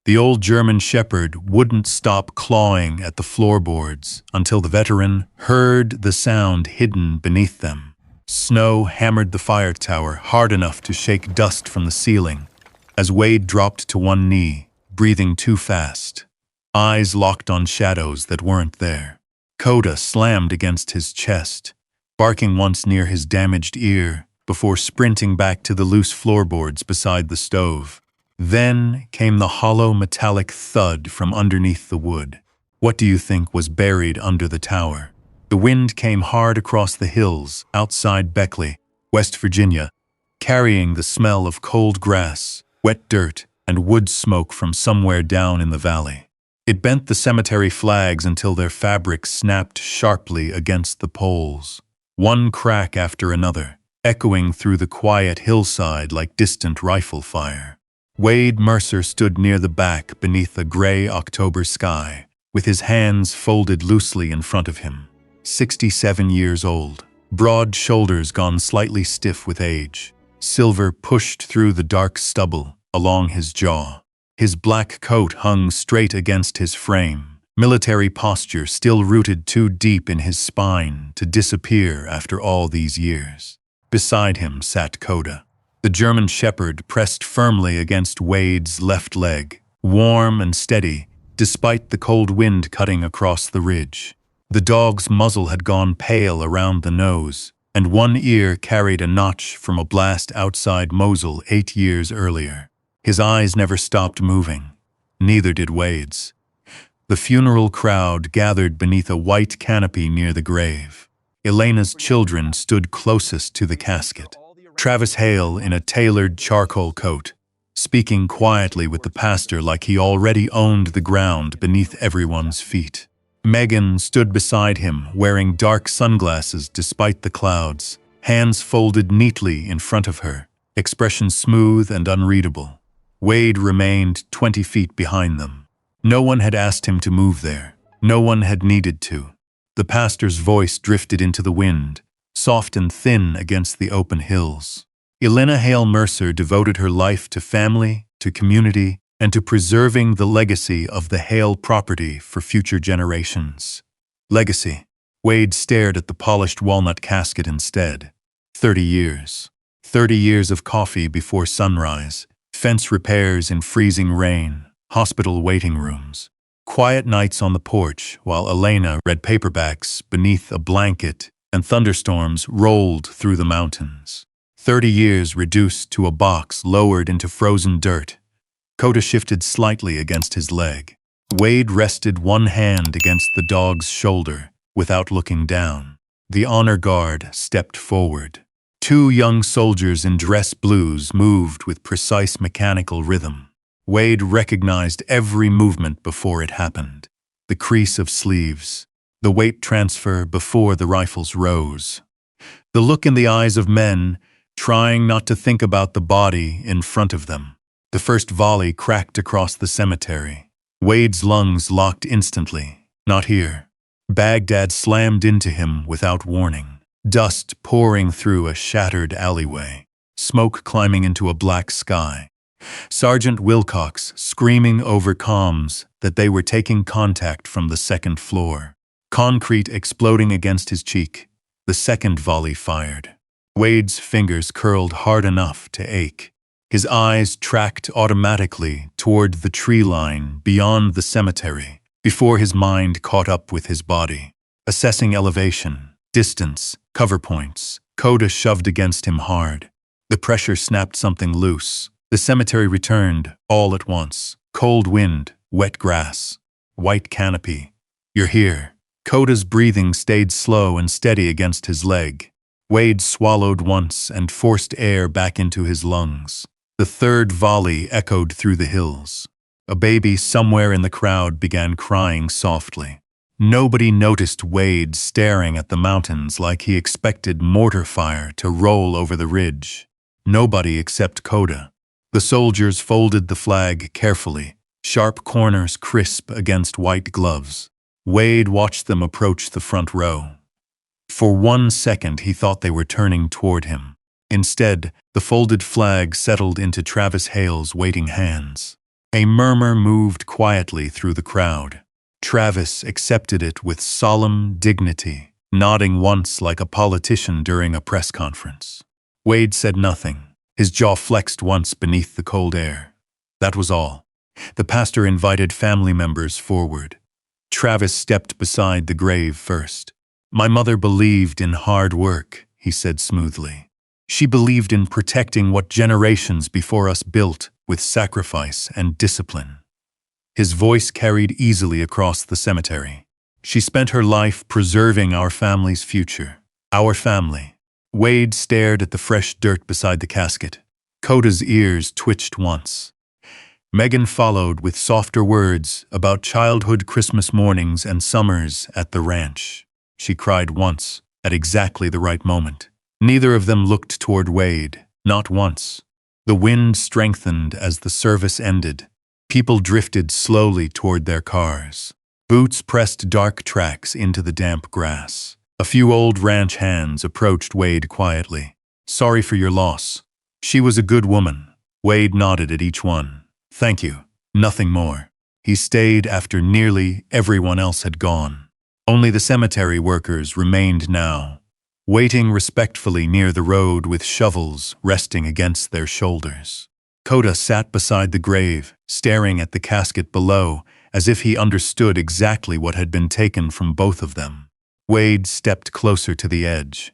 The old German shepherd wouldn't stop clawing at the floorboards until the veteran heard the sound hidden beneath them. Snow hammered the fire tower hard enough to shake dust from the ceiling as Wade dropped to one knee, breathing too fast. Eyes locked on shadows that weren't there. Koda slammed against his chest, barking once near his damaged ear before sprinting back to the loose floorboards beside the stove. Then came the hollow metallic thud from underneath the wood. What do you think was buried under the tower? The wind came hard across the hills outside Beckley, West Virginia, carrying the smell of cold grass, wet dirt, and wood smoke from somewhere down in the valley. It bent the cemetery flags until their fabric snapped sharply against the poles, one crack after another, echoing through the quiet hillside like distant rifle fire. Wade Mercer stood near the back beneath a gray October sky, with his hands folded loosely in front of him. 67 years old, broad shoulders gone slightly stiff with age, silver pushed through the dark stubble along his jaw. His black coat hung straight against his frame, military posture still rooted too deep in his spine to disappear after all these years. Beside him sat Koda. The German shepherd pressed firmly against Wade's left leg, warm and steady, despite the cold wind cutting across the ridge. The dog's muzzle had gone pale around the nose, and one ear carried a notch from a blast outside Mosul 8 years earlier. His eyes never stopped moving. Neither did Wade's. The funeral crowd gathered beneath a white canopy near the grave. Elena's children stood closest to the casket. Travis Hale in a tailored charcoal coat, speaking quietly with the pastor like he already owned the ground beneath everyone's feet. Megan stood beside him, wearing dark sunglasses despite the clouds, hands folded neatly in front of her, expression smooth and unreadable. Wade remained 20 feet behind them. No one had asked him to move there. No one had needed to. The pastor's voice drifted into the wind, soft and thin against the open hills. Elena Hale Mercer devoted her life to family, to community, and to preserving the legacy of the Hale property for future generations. Legacy. Wade stared at the polished walnut casket instead. 30 years. 30 years of coffee before sunrise, fence repairs in freezing rain, hospital waiting rooms. Quiet nights on the porch while Elena read paperbacks beneath a blanket and thunderstorms rolled through the mountains. 30 years reduced to a box lowered into frozen dirt. Koda shifted slightly against his leg. Wade rested one hand against the dog's shoulder without looking down. The honor guard stepped forward. 2 young soldiers in dress blues moved with precise mechanical rhythm. Wade recognized every movement before it happened. The crease of sleeves, the weight transfer before the rifles rose. The look in the eyes of men, trying not to think about the body in front of them. The first volley cracked across the cemetery. Wade's lungs locked instantly. Not here. Baghdad slammed into him without warning. Dust pouring through a shattered alleyway. Smoke climbing into a black sky. Sergeant Wilcox screaming over comms that they were taking contact from the 2nd floor. Concrete exploding against his cheek. The second volley fired. Wade's fingers curled hard enough to ache. His eyes tracked automatically toward the tree line beyond the cemetery before his mind caught up with his body. Assessing elevation, distance, cover points, Koda shoved against him hard. The pressure snapped something loose. The cemetery returned, all at once. Cold wind, wet grass, white canopy. You're here. Koda's breathing stayed slow and steady against his leg. Wade swallowed once and forced air back into his lungs. The third volley echoed through the hills. A baby somewhere in the crowd began crying softly. Nobody noticed Wade staring at the mountains like he expected mortar fire to roll over the ridge. Nobody except Koda. The soldiers folded the flag carefully, sharp corners crisp against white gloves. Wade watched them approach the front row. For 1 second he thought they were turning toward him. Instead, the folded flag settled into Travis Hale's waiting hands. A murmur moved quietly through the crowd. Travis accepted it with solemn dignity, nodding once like a politician during a press conference. Wade said nothing. His jaw flexed once beneath the cold air. That was all. The pastor invited family members forward. Travis stepped beside the grave first. "My mother believed in hard work," he said smoothly. "She believed in protecting what generations before us built with sacrifice and discipline." His voice carried easily across the cemetery. "She spent her life preserving our family's future. Our family." Wade stared at the fresh dirt beside the casket. Koda's ears twitched once. Megan followed with softer words about childhood Christmas mornings and summers at the ranch. She cried once, at exactly the right moment. Neither of them looked toward Wade, not once. The wind strengthened as the service ended. People drifted slowly toward their cars. Boots pressed dark tracks into the damp grass. A few old ranch hands approached Wade quietly. "Sorry for your loss. She was a good woman." Wade nodded at each one. "Thank you. Nothing more." He stayed after nearly everyone else had gone. Only the cemetery workers remained now, waiting respectfully near the road with shovels resting against their shoulders. Koda sat beside the grave, staring at the casket below, as if he understood exactly what had been taken from both of them. Wade stepped closer to the edge.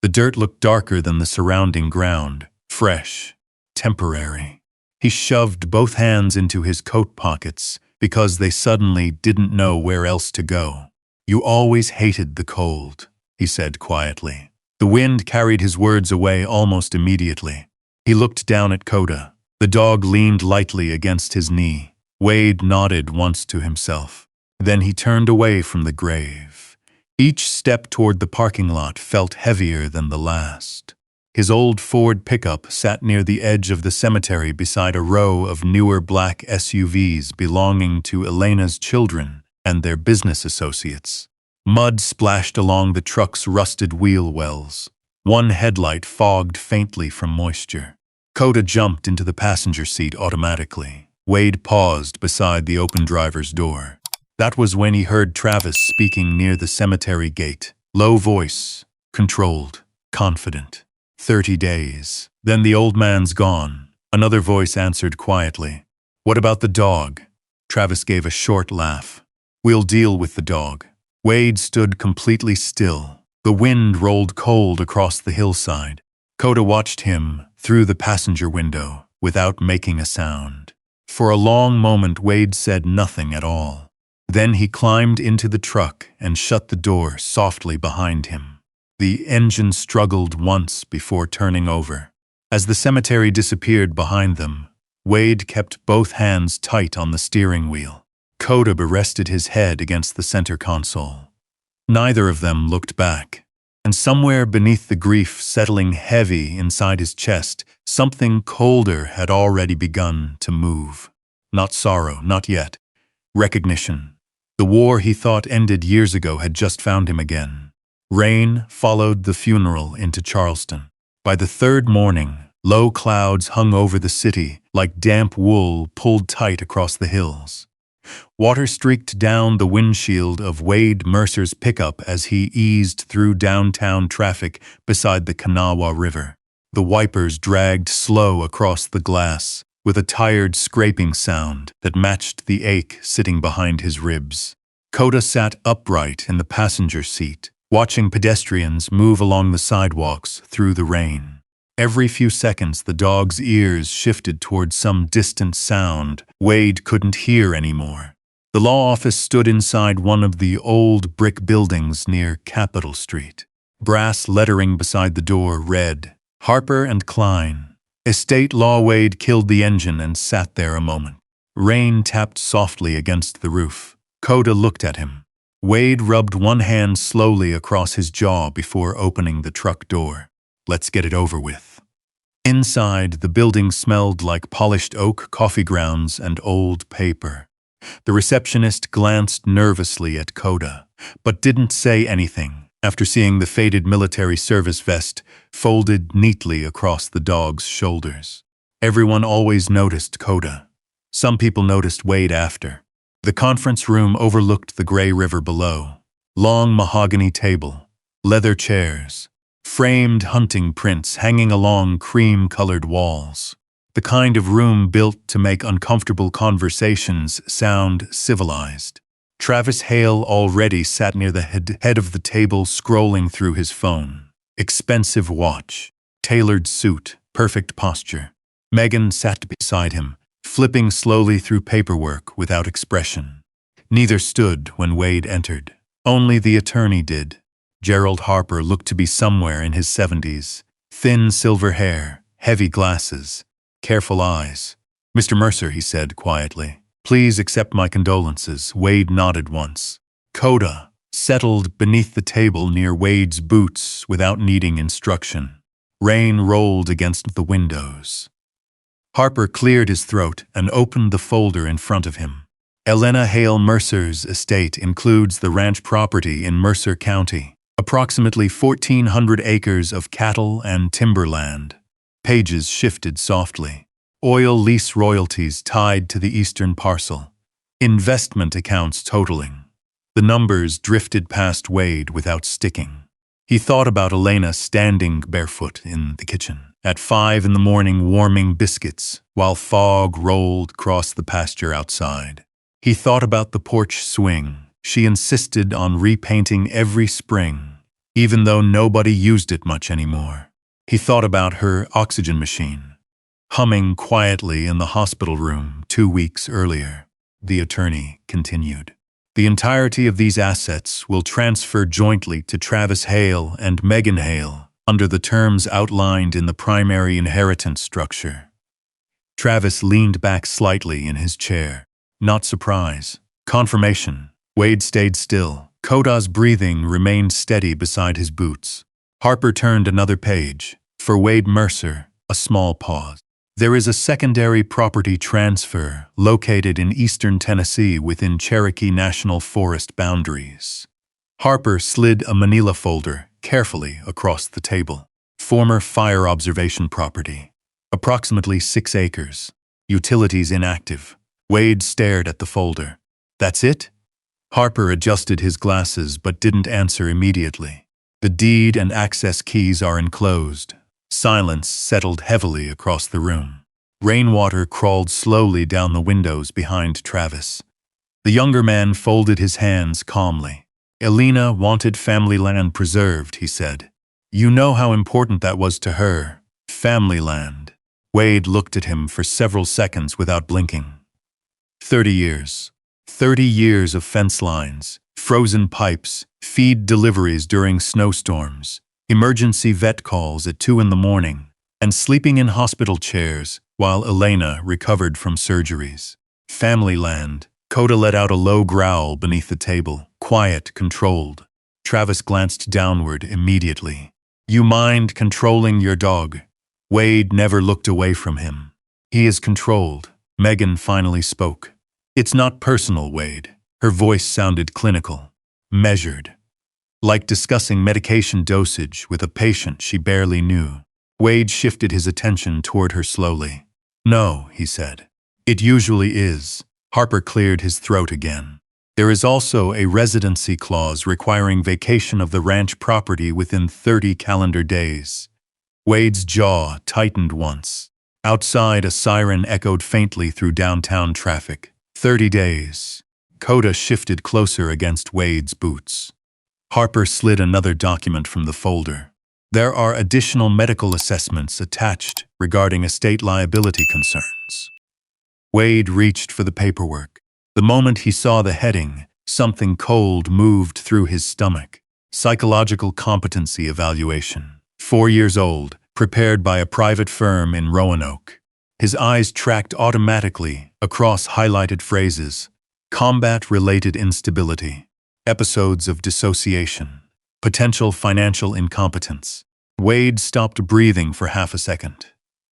The dirt looked darker than the surrounding ground, fresh, temporary. He shoved both hands into his coat pockets because they suddenly didn't know where else to go. "You always hated the cold," he said quietly. The wind carried his words away almost immediately. He looked down at Koda. The dog leaned lightly against his knee. Wade nodded once to himself. Then he turned away from the grave. Each step toward the parking lot felt heavier than the last. His old Ford pickup sat near the edge of the cemetery beside a row of newer black SUVs belonging to Elena's children and their business associates. Mud splashed along the truck's rusted wheel wells. One headlight fogged faintly from moisture. Koda jumped into the passenger seat automatically. Wade paused beside the open driver's door. That was when he heard Travis speaking near the cemetery gate. Low voice, controlled, confident. 30 days. Then the old man's gone. Another voice answered quietly. "What about the dog?" Travis gave a short laugh. "We'll deal with the dog." Wade stood completely still. The wind rolled cold across the hillside. Koda watched him through the passenger window without making a sound. For a long moment Wade said nothing at all. Then he climbed into the truck and shut the door softly behind him. The engine struggled once before turning over. As the cemetery disappeared behind them, Wade kept both hands tight on the steering wheel. Koda rested his head against the center console. Neither of them looked back. And somewhere beneath the grief settling heavy inside his chest, something colder had already begun to move. Not sorrow, not yet. Recognition. The war he thought ended years ago had just found him again. Rain followed the funeral into Charleston. By the third morning, low clouds hung over the city like damp wool pulled tight across the hills. Water streaked down the windshield of Wade Mercer's pickup as he eased through downtown traffic beside the Kanawha River. The wipers dragged slow across the glass, with a tired scraping sound that matched the ache sitting behind his ribs. Koda sat upright in the passenger seat, watching pedestrians move along the sidewalks through the rain. Every few seconds the dog's ears shifted toward some distant sound Wade couldn't hear anymore. The law office stood inside one of the old brick buildings near Capitol Street. Brass lettering beside the door read, "Harper and Klein. Estate law." Wade killed the engine and sat there a moment. Rain tapped softly against the roof. Koda looked at him. Wade rubbed one hand slowly across his jaw before opening the truck door. "Let's get it over with." Inside, the building smelled like polished oak, coffee grounds, and old paper. The receptionist glanced nervously at Koda, but didn't say anything after seeing the faded military service vest folded neatly across the dog's shoulders. Everyone always noticed Koda. Some people noticed Wade after. The conference room overlooked the gray river below. Long mahogany table, leather chairs, framed hunting prints hanging along cream-colored walls. The kind of room built to make uncomfortable conversations sound civilized. Travis Hale already sat near the head of the table scrolling through his phone. Expensive watch, tailored suit, perfect posture. Megan sat beside him, flipping slowly through paperwork without expression. Neither stood when Wade entered. Only the attorney did. Gerald Harper looked to be somewhere in his 70s. Thin silver hair, heavy glasses, careful eyes. "Mr. Mercer," he said quietly, "please accept my condolences." Wade nodded once. Koda settled beneath the table near Wade's boots without needing instruction. Rain rolled against the windows. Harper cleared his throat and opened the folder in front of him. Elena Hale Mercer's estate includes the ranch property in Mercer County, approximately 1,400 acres of cattle and timberland. Pages shifted softly. Oil lease royalties tied to the eastern parcel. Investment accounts totaling. The numbers drifted past Wade without sticking. He thought about Elena standing barefoot in the kitchen at 5 in the morning warming biscuits while fog rolled across the pasture outside. He thought about the porch swing she insisted on repainting every spring, even though nobody used it much anymore. He thought about her oxygen machine, humming quietly in the hospital room 2 weeks earlier. The attorney continued. The entirety of these assets will transfer jointly to Travis Hale and Megan Hale under the terms outlined in the primary inheritance structure. Travis leaned back slightly in his chair. Not surprise. Confirmation. Wade stayed still. Koda's breathing remained steady beside his boots. Harper turned another page. For Wade Mercer, a small pause. There is a secondary property transfer located in eastern Tennessee within Cherokee National Forest boundaries. Harper slid a manila folder carefully across the table. Former fire observation property. Approximately 6 acres. Utilities inactive. Wade stared at the folder. That's it? Harper adjusted his glasses but didn't answer immediately. The deed and access keys are enclosed. Silence settled heavily across the room. Rainwater crawled slowly down the windows behind Travis. The younger man folded his hands calmly. Elena wanted family land preserved, he said. You know how important that was to her. Family land. Wade looked at him for several seconds without blinking. 30 years. 30 years of fence lines, frozen pipes, feed deliveries during snowstorms, emergency vet calls at 2 in the morning, and sleeping in hospital chairs while Elena recovered from surgeries. Family land. Koda let out a low growl beneath the table, quiet, controlled. Travis glanced downward immediately. You mind controlling your dog? Wade never looked away from him. He is controlled. Megan finally spoke. It's not personal, Wade. Her voice sounded clinical, measured, like discussing medication dosage with a patient she barely knew. Wade shifted his attention toward her slowly. No, he said. It usually is. Harper cleared his throat again. There is also a residency clause requiring vacation of the ranch property within 30 calendar days. Wade's jaw tightened once. Outside, a siren echoed faintly through downtown traffic. 30 days. Koda shifted closer against Wade's boots. Harper slid another document from the folder. There are additional medical assessments attached regarding estate liability concerns. Wade reached for the paperwork. The moment he saw the heading, something cold moved through his stomach. Psychological competency evaluation. 4 years old, prepared by a private firm in Roanoke. His eyes tracked automatically across highlighted phrases. Combat-related instability. Episodes of dissociation. Potential financial incompetence. Wade stopped breathing for half a second.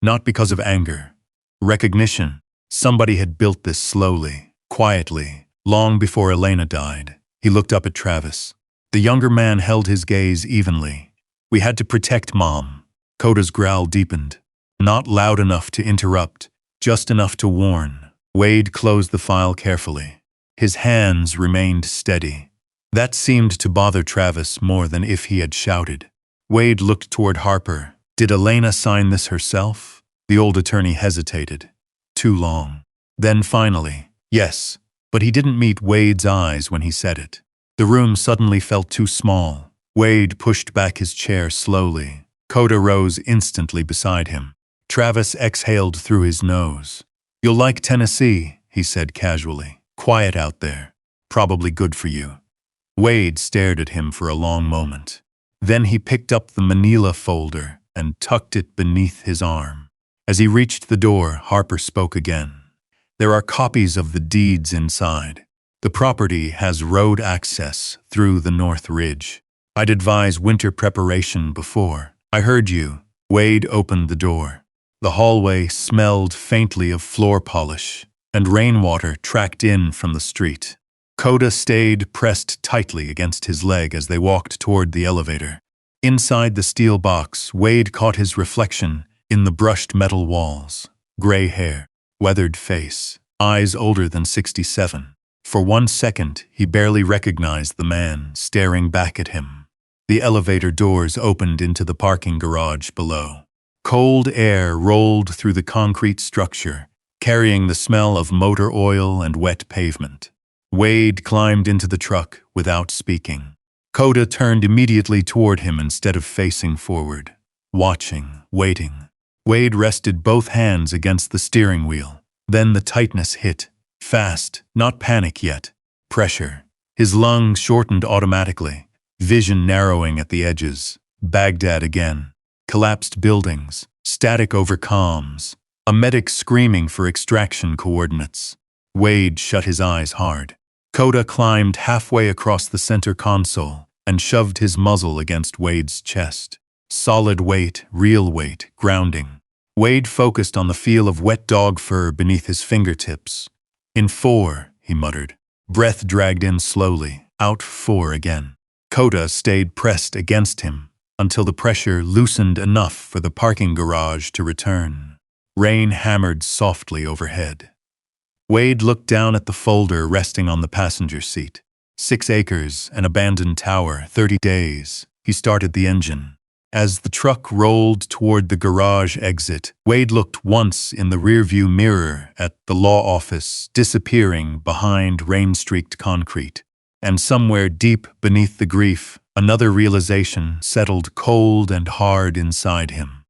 Not because of anger. Recognition. Somebody had built this slowly, quietly, long before Elena died. He looked up at Travis. The younger man held his gaze evenly. We had to protect Mom. Koda's growl deepened. Not loud enough to interrupt, just enough to warn. Wade closed the file carefully. His hands remained steady. That seemed to bother Travis more than if he had shouted. Wade looked toward Harper. Did Elena sign this herself? The old attorney hesitated. Too long. Then finally, yes, but he didn't meet Wade's eyes when he said it. The room suddenly felt too small. Wade pushed back his chair slowly. Koda rose instantly beside him. Travis exhaled through his nose. "You'll like Tennessee," he said casually. "Quiet out there. Probably good for you." Wade stared at him for a long moment. Then he picked up the manila folder and tucked it beneath his arm. As he reached the door, Harper spoke again. "There are copies of the deeds inside. The property has road access through the North Ridge. I'd advise winter preparation before." "I heard you." Wade opened the door. The hallway smelled faintly of floor polish, and rainwater tracked in from the street. Koda stayed pressed tightly against his leg as they walked toward the elevator. Inside the steel box, Wade caught his reflection in the brushed metal walls. Gray hair, weathered face, eyes older than 67. For 1 second, he barely recognized the man staring back at him. The elevator doors opened into the parking garage below. Cold air rolled through the concrete structure, carrying the smell of motor oil and wet pavement. Wade climbed into the truck without speaking. Koda turned immediately toward him instead of facing forward, watching, waiting. Wade rested both hands against the steering wheel. Then the tightness hit. Fast, not panic yet. Pressure. His lungs shortened automatically, vision narrowing at the edges. Baghdad again. Collapsed buildings, static over comms, a medic screaming for extraction coordinates. Wade shut his eyes hard. Koda climbed halfway across the center console and shoved his muzzle against Wade's chest. Solid weight, real weight, grounding. Wade focused on the feel of wet dog fur beneath his fingertips. "In 4, he muttered. Breath dragged in slowly, out 4 again. Koda stayed pressed against him until the pressure loosened enough for the parking garage to return. Rain hammered softly overhead. Wade looked down at the folder resting on the passenger seat. 6 acres, an abandoned tower, 30 days. He started the engine. As the truck rolled toward the garage exit, Wade looked once in the rearview mirror at the law office disappearing behind rain-streaked concrete. And somewhere deep beneath the grief, another realization settled cold and hard inside him.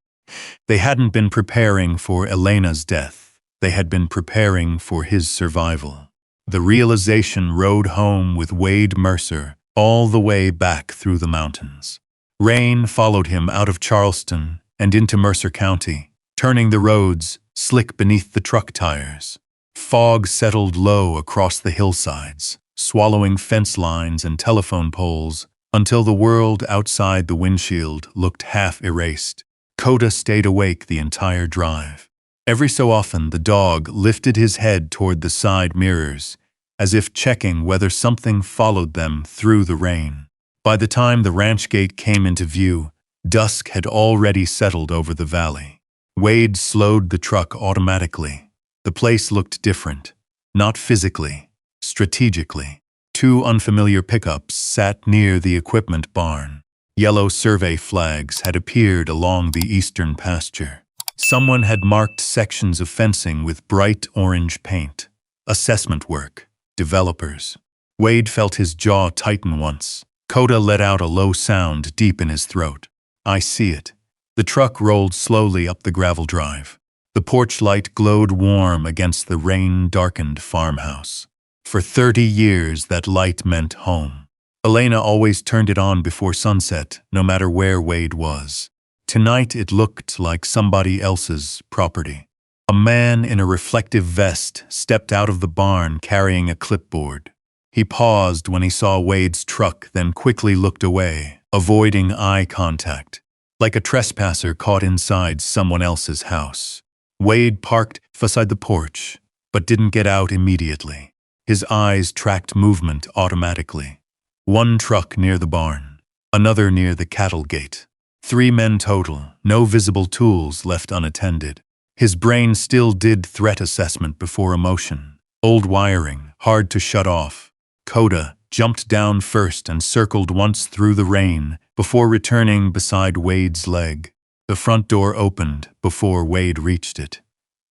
They hadn't been preparing for Elena's death. They had been preparing for his survival. The realization rode home with Wade Mercer all the way back through the mountains. Rain followed him out of Charleston and into Mercer County, turning the roads slick beneath the truck tires. Fog settled low across the hillsides, swallowing fence lines and telephone poles until the world outside the windshield looked half erased. Koda stayed awake the entire drive. Every so often, the dog lifted his head toward the side mirrors, as if checking whether something followed them through the rain. By the time the ranch gate came into view, dusk had already settled over the valley. Wade slowed the truck automatically. The place looked different, not physically, strategically. 2 unfamiliar pickups sat near the equipment barn. Yellow survey flags had appeared along the eastern pasture. Someone had marked sections of fencing with bright orange paint. Assessment work. Developers. Wade felt his jaw tighten once. Koda let out a low sound deep in his throat. "I see it." The truck rolled slowly up the gravel drive. The porch light glowed warm against the rain-darkened farmhouse. For 30 years, that light meant home. Elena always turned it on before sunset, no matter where Wade was. Tonight it looked like somebody else's property. A man in a reflective vest stepped out of the barn carrying a clipboard. He paused when he saw Wade's truck, then quickly looked away, avoiding eye contact, like a trespasser caught inside someone else's house. Wade parked beside the porch, but didn't get out immediately. His eyes tracked movement automatically. 1 truck near the barn, another near the cattle gate. 3 men total, no visible tools left unattended. His brain still did threat assessment before emotion. Old wiring, hard to shut off. Koda jumped down first and circled once through the rain before returning beside Wade's leg. The front door opened before Wade reached it.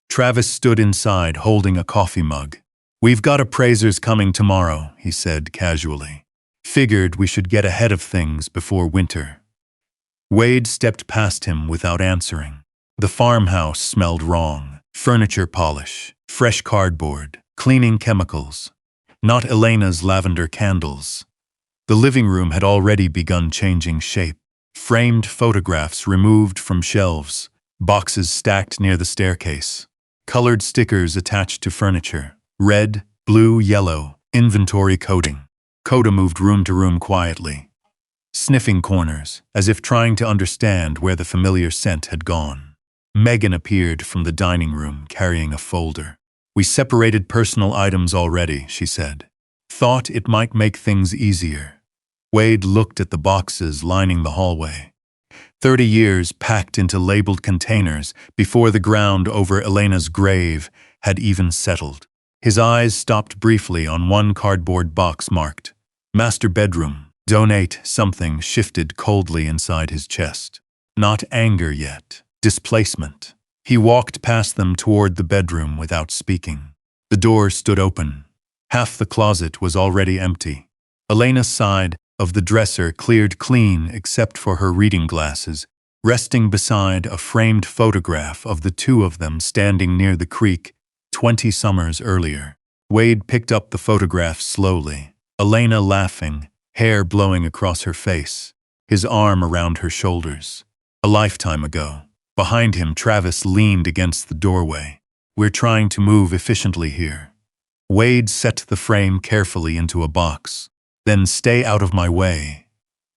Travis stood inside holding a coffee mug. "We've got appraisers coming tomorrow," he said casually. "Figured we should get ahead of things before winter." Wade stepped past him without answering. The farmhouse smelled wrong. Furniture polish, fresh cardboard, cleaning chemicals. Not Elena's lavender candles. The living room had already begun changing shape. Framed photographs removed from shelves, boxes stacked near the staircase. Colored stickers attached to furniture. Red, blue, yellow, inventory coding. Koda moved room to room quietly, sniffing corners, as if trying to understand where the familiar scent had gone. Megan appeared from the dining room carrying a folder. "We separated personal items already," she said. "Thought it might make things easier." Wade looked at the boxes lining the hallway. 30 years packed into labeled containers before the ground over Elena's grave had even settled. His eyes stopped briefly on one cardboard box marked "Master Bedroom. Donate something" shifted coldly inside his chest. Not anger yet. Displacement. He walked past them toward the bedroom without speaking. The door stood open. Half the closet was already empty. Elena's side of the dresser cleared clean except for her reading glasses, resting beside a framed photograph of the two of them standing near the creek 20 summers earlier. Wade picked up the photograph slowly. Elena laughing, hair blowing across her face, his arm around her shoulders. A lifetime ago. Behind him, Travis leaned against the doorway. "We're trying to move efficiently here." Wade set the frame carefully into a box. "Then stay out of my way."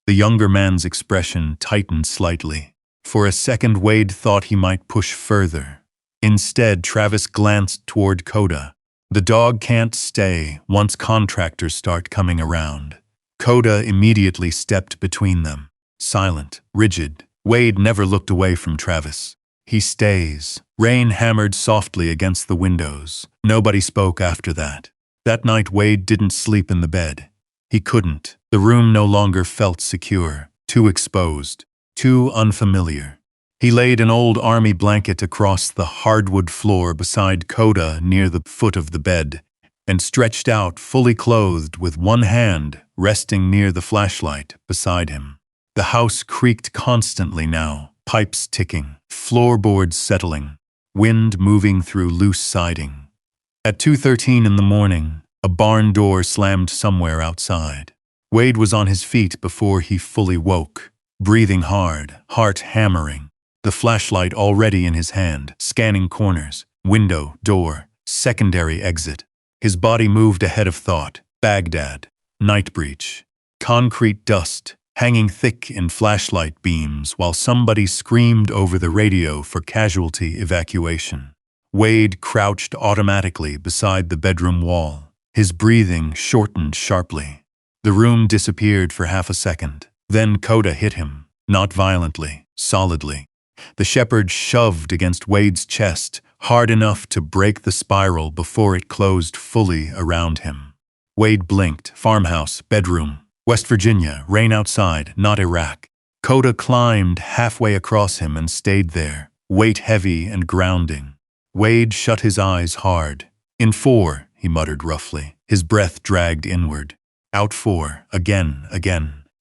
The younger man's expression tightened slightly. For a second, Wade thought he might push further. Instead, Travis glanced toward Koda. "The dog can't stay once contractors start coming around." Koda immediately stepped between them. Silent, rigid, Wade never looked away from Travis. "He stays." Rain hammered softly against the windows. Nobody spoke after that. That night, Wade didn't sleep in the bed. He couldn't. The room no longer felt secure, too exposed, too unfamiliar. He laid an old army blanket across the hardwood floor beside Koda near the foot of the bed, and stretched out fully clothed with one hand resting near the flashlight beside him. The house creaked constantly now, pipes ticking, floorboards settling, wind moving through loose siding. At 2:13 in the morning, a barn door slammed somewhere outside. Wade was on his feet before he fully woke, breathing hard, heart hammering, the flashlight already in his hand, scanning corners, window, door, secondary exit. His body moved ahead of thought. Baghdad, night breach, concrete dust, hanging thick in flashlight beams while somebody screamed over the radio for casualty evacuation. Wade crouched automatically beside the bedroom wall. His breathing shortened sharply. The room disappeared for half a second. Then Koda hit him, not violently, solidly. The shepherd shoved against Wade's chest, hard enough to break the spiral before it closed fully around him. Wade blinked. Farmhouse, bedroom. West Virginia, rain outside, not Iraq. Koda climbed halfway across him and stayed there, weight heavy and grounding. Wade shut his eyes hard. "In 4, he muttered roughly. His breath dragged inward. Out 4, again.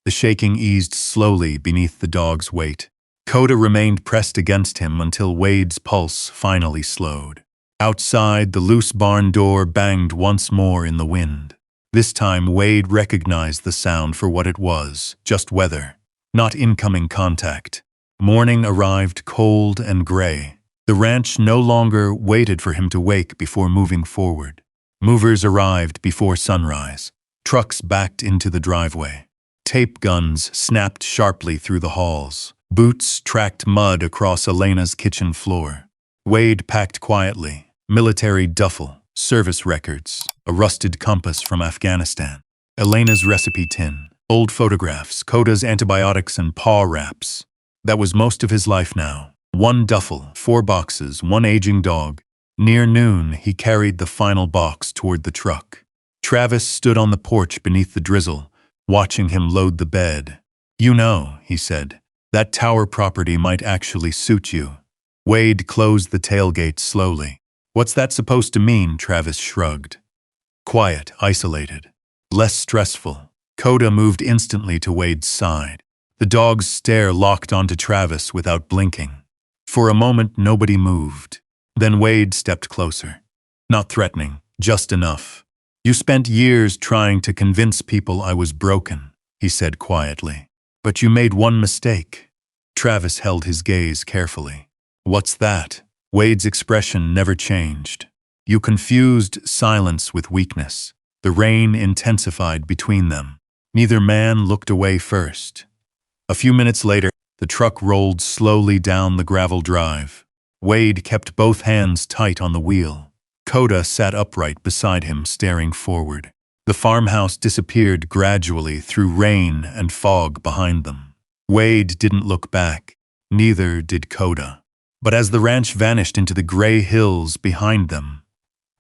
The shaking eased slowly beneath the dog's weight. Koda remained pressed against him until Wade's pulse finally slowed. Outside, the loose barn door banged once more in the wind. This time, Wade recognized the sound for what it was, just weather, not incoming contact. Morning arrived cold and gray. The ranch no longer waited for him to wake before moving forward. Movers arrived before sunrise. Trucks backed into the driveway. Tape guns snapped sharply through the halls. Boots tracked mud across Elena's kitchen floor. Wade packed quietly. Military duffel. Service records, a rusted compass from Afghanistan, Elena's recipe tin, old photographs, Koda's antibiotics and paw wraps. That was most of his life now. One duffel, 4 boxes, 1 aging dog. Near noon, he carried the final box toward the truck. Travis stood on the porch beneath the drizzle, watching him load the bed. "You know," he said, "that tower property might actually suit you." Wade closed the tailgate slowly. "What's that supposed to mean?" Travis shrugged. "Quiet, isolated, less stressful." Koda moved instantly to Wade's side. The dog's stare locked onto Travis without blinking. For a moment, nobody moved. Then Wade stepped closer. "Not threatening, just enough. You spent years trying to convince people I was broken," he said quietly. "But you made one mistake." Travis held his gaze carefully. "What's that?" Wade's expression never changed. "You confused silence with weakness." The rain intensified between them. Neither man looked away first. A few minutes later, the truck rolled slowly down the gravel drive. Wade kept both hands tight on the wheel. Koda sat upright beside him, staring forward. The farmhouse disappeared gradually through rain and fog behind them. Wade didn't look back. Neither did Koda. But as the ranch vanished into the gray hills behind them,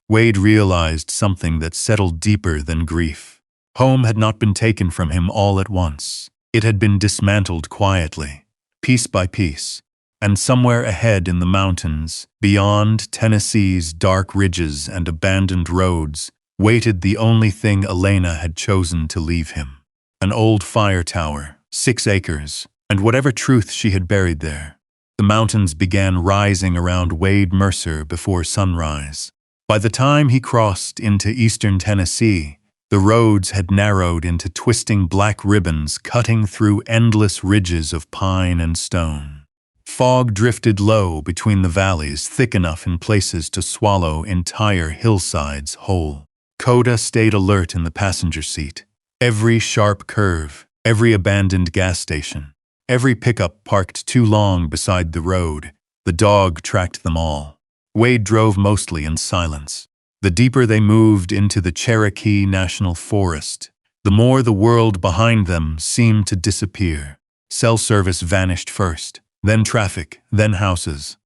Wade realized something that settled deeper than grief. Home had not been taken from him all at once. It had been dismantled quietly, piece by piece. And somewhere ahead in the mountains, beyond Tennessee's dark ridges and abandoned roads, waited the only thing Elena had chosen to leave him. An old fire tower, 6 acres, and whatever truth she had buried there. The mountains began rising around Wade Mercer before sunrise. By the time he crossed into eastern Tennessee, the roads had narrowed into twisting black ribbons cutting through endless ridges of pine and stone. Fog drifted low between the valleys, thick enough in places to swallow entire hillsides whole. Koda stayed alert in the passenger seat. Every sharp curve, every abandoned gas station, every pickup parked too long beside the road, the dog tracked them all. Wade drove mostly in silence. The deeper they moved into the Cherokee National Forest, the more the world behind them seemed to disappear. Cell service vanished first, then traffic, then houses.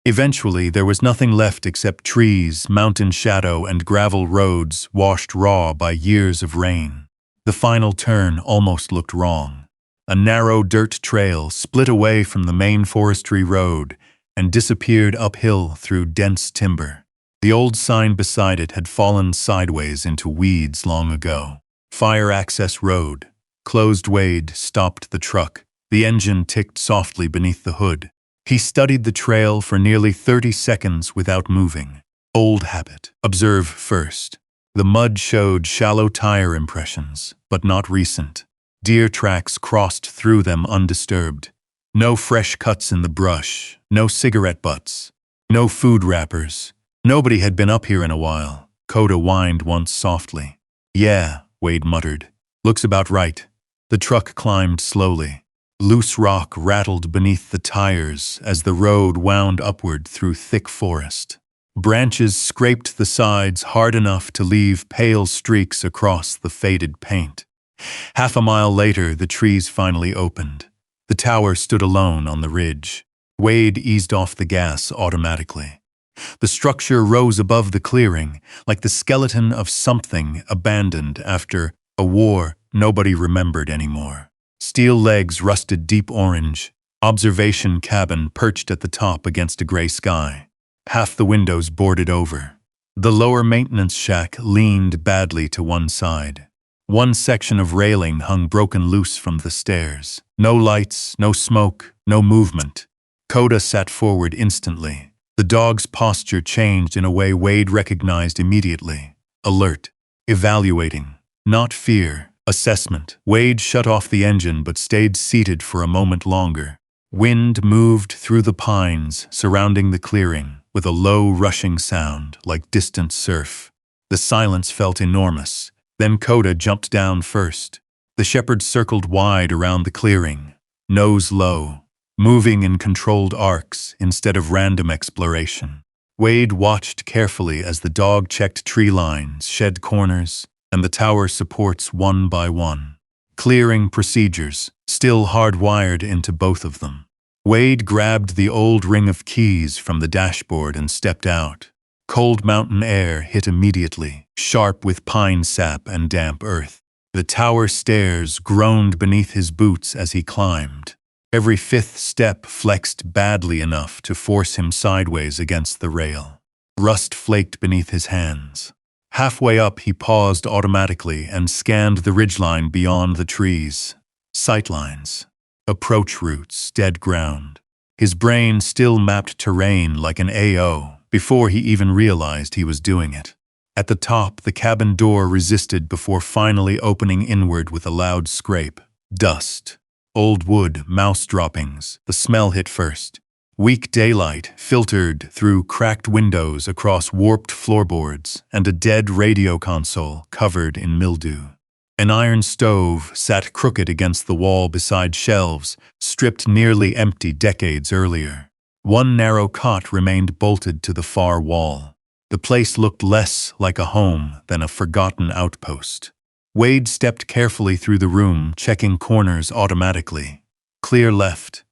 Eventually, there was nothing left except trees, mountain shadow, and gravel roads washed raw by years of rain. The final turn almost looked wrong. A narrow dirt trail split away from the main forestry road and disappeared uphill through dense timber. The old sign beside it had fallen sideways into weeds long ago. Fire access road. Closed. Wade stopped the truck. The engine ticked softly beneath the hood. He studied the trail for nearly 30 seconds without moving. Old habit. Observe first. The mud showed shallow tire impressions, but not recent. Deer tracks crossed through them undisturbed. No fresh cuts in the brush, no cigarette butts, no food wrappers. Nobody had been up here in a while. Koda whined once softly. "Yeah," Wade muttered. "Looks about right." The truck climbed slowly. Loose rock rattled beneath the tires as the road wound upward through thick forest. Branches scraped the sides hard enough to leave pale streaks across the faded paint. Half a mile later, the trees finally opened. The tower stood alone on the ridge. Wade eased off the gas automatically. The structure rose above the clearing, like the skeleton of something abandoned after a war nobody remembered anymore. Steel legs rusted deep orange. Observation cabin perched at the top against a gray sky. Half the windows boarded over. The lower maintenance shack leaned badly to one side. One section of railing hung broken loose from the stairs. No lights, no smoke, no movement. Koda sat forward instantly. The dog's posture changed in a way Wade recognized immediately. Alert. Evaluating. Not fear. Assessment. Wade shut off the engine but stayed seated for a moment longer. Wind moved through the pines surrounding the clearing with a low rushing sound like distant surf. The silence felt enormous. Then Koda jumped down first. The shepherd circled wide around the clearing, nose low, moving in controlled arcs instead of random exploration. Wade watched carefully as the dog checked tree lines, shed corners, and the tower supports one by one. Clearing procedures, still hardwired into both of them. Wade grabbed the old ring of keys from the dashboard and stepped out. Cold mountain air hit immediately, sharp with pine sap and damp earth. The tower stairs groaned beneath his boots as he climbed. Every fifth step flexed badly enough to force him sideways against the rail. Rust flaked beneath his hands. Halfway up, he paused automatically and scanned the ridgeline beyond the trees. Sightlines. Approach routes, dead ground. His brain still mapped terrain like an AO before he even realized he was doing it. At the top, the cabin door resisted before finally opening inward with a loud scrape. Dust. Old wood, mouse droppings. The smell hit first. Weak daylight filtered through cracked windows across warped floorboards and a dead radio console covered in mildew. An iron stove sat crooked against the wall beside shelves, stripped nearly empty decades earlier. One narrow cot remained bolted to the far wall. The place looked less like a home than a forgotten outpost. Wade stepped carefully through the room, checking corners automatically. Clear left.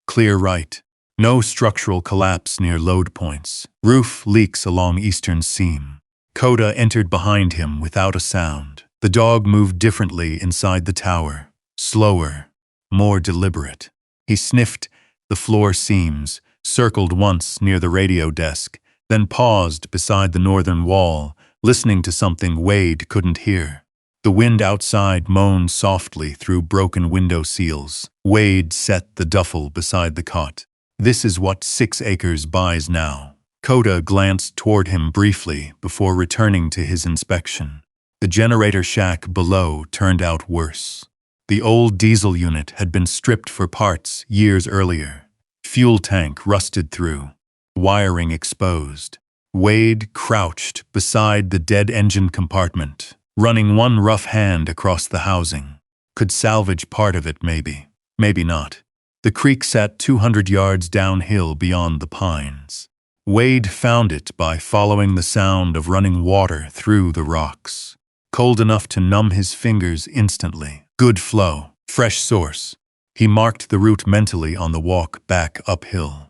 Clear right. No structural collapse near load points. Roof leaks along eastern seam. Koda entered behind him without a sound. The dog moved differently inside the tower. Slower. More deliberate. He sniffed the floor seams, circled once near the radio desk, then paused beside the northern wall, listening to something Wade couldn't hear. The wind outside moaned softly through broken window seals. Wade set the duffel beside the cot. This is what 6 acres buys now. Koda glanced toward him briefly before returning to his inspection. The generator shack below turned out worse. The old diesel unit had been stripped for parts years earlier. Fuel tank rusted through. Wiring exposed. Wade crouched beside the dead engine compartment, running one rough hand across the housing. Could salvage part of it, maybe. Maybe not. The creek sat 200 yards downhill beyond the pines. Wade found it by following the sound of running water through the rocks. Cold enough to numb his fingers instantly. Good flow. Fresh source. He marked the route mentally on the walk back uphill.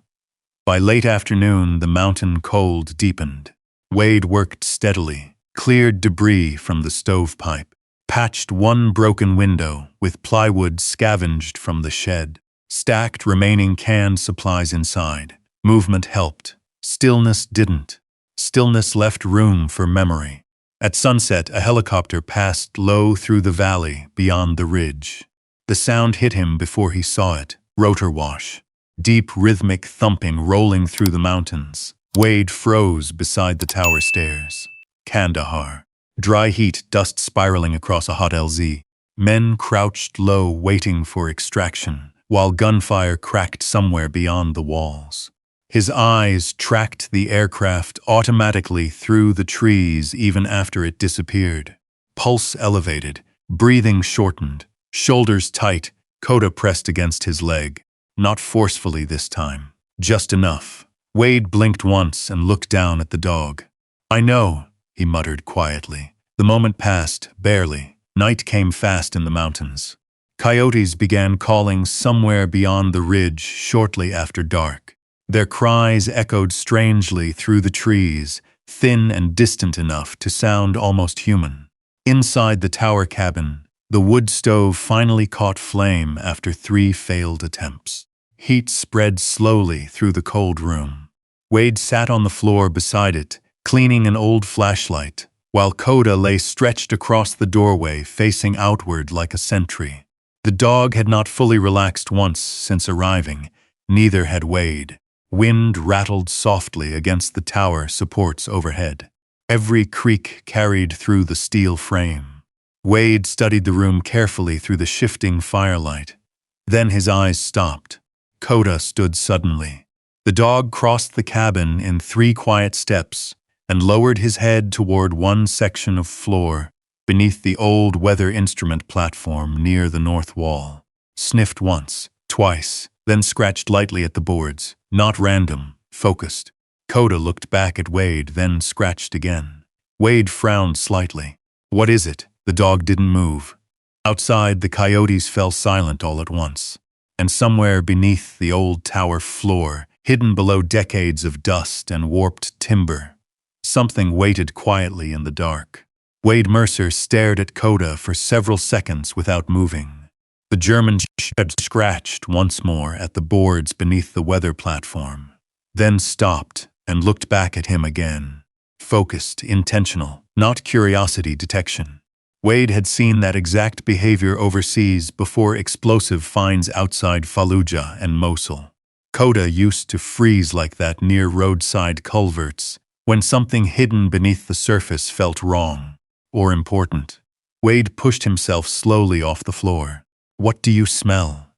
By late afternoon, the mountain cold deepened. Wade worked steadily, cleared debris from the stovepipe, patched one broken window with plywood scavenged from the shed, stacked remaining canned supplies inside. Movement helped. Stillness didn't. Stillness left room for memory. At sunset, a helicopter passed low through the valley beyond the ridge. The sound hit him before he saw it. Rotor wash. Deep rhythmic thumping rolling through the mountains. Wade froze beside the tower stairs. Kandahar. Dry heat, dust spiraling across a hot LZ. Men crouched low waiting for extraction, while gunfire cracked somewhere beyond the walls. His eyes tracked the aircraft automatically through the trees even after it disappeared. Pulse elevated, breathing shortened, shoulders tight. Koda pressed against his leg. Not forcefully this time, just enough. Wade blinked once and looked down at the dog. "I know," he muttered quietly. The moment passed, barely. Night came fast in the mountains. Coyotes began calling somewhere beyond the ridge shortly after dark. Their cries echoed strangely through the trees, thin and distant enough to sound almost human. Inside the tower cabin, the wood stove finally caught flame after 3 failed attempts. Heat spread slowly through the cold room. Wade sat on the floor beside it, cleaning an old flashlight, while Koda lay stretched across the doorway, facing outward like a sentry. The dog had not fully relaxed once since arriving, neither had Wade. Wind rattled softly against the tower supports overhead. Every creak carried through the steel frame. Wade studied the room carefully through the shifting firelight. Then his eyes stopped. Koda stood suddenly. The dog crossed the cabin in 3 quiet steps and lowered his head toward one section of floor beneath the old weather instrument platform near the north wall. Sniffed once, twice, then scratched lightly at the boards. Not random, focused. Koda looked back at Wade, then scratched again. Wade frowned slightly. "What is it?" The dog didn't move. Outside, the coyotes fell silent all at once. And somewhere beneath the old tower floor, hidden below decades of dust and warped timber, something waited quietly in the dark. Wade Mercer stared at Koda for several seconds without moving. The German had scratched once more at the boards beneath the weather platform, then stopped and looked back at him again. Focused, intentional, not curiosity detection. Wade had seen that exact behavior overseas before explosive finds outside Fallujah and Mosul. Koda used to freeze like that near roadside culverts when something hidden beneath the surface felt wrong or important. Wade pushed himself slowly off the floor. "What do you smell?"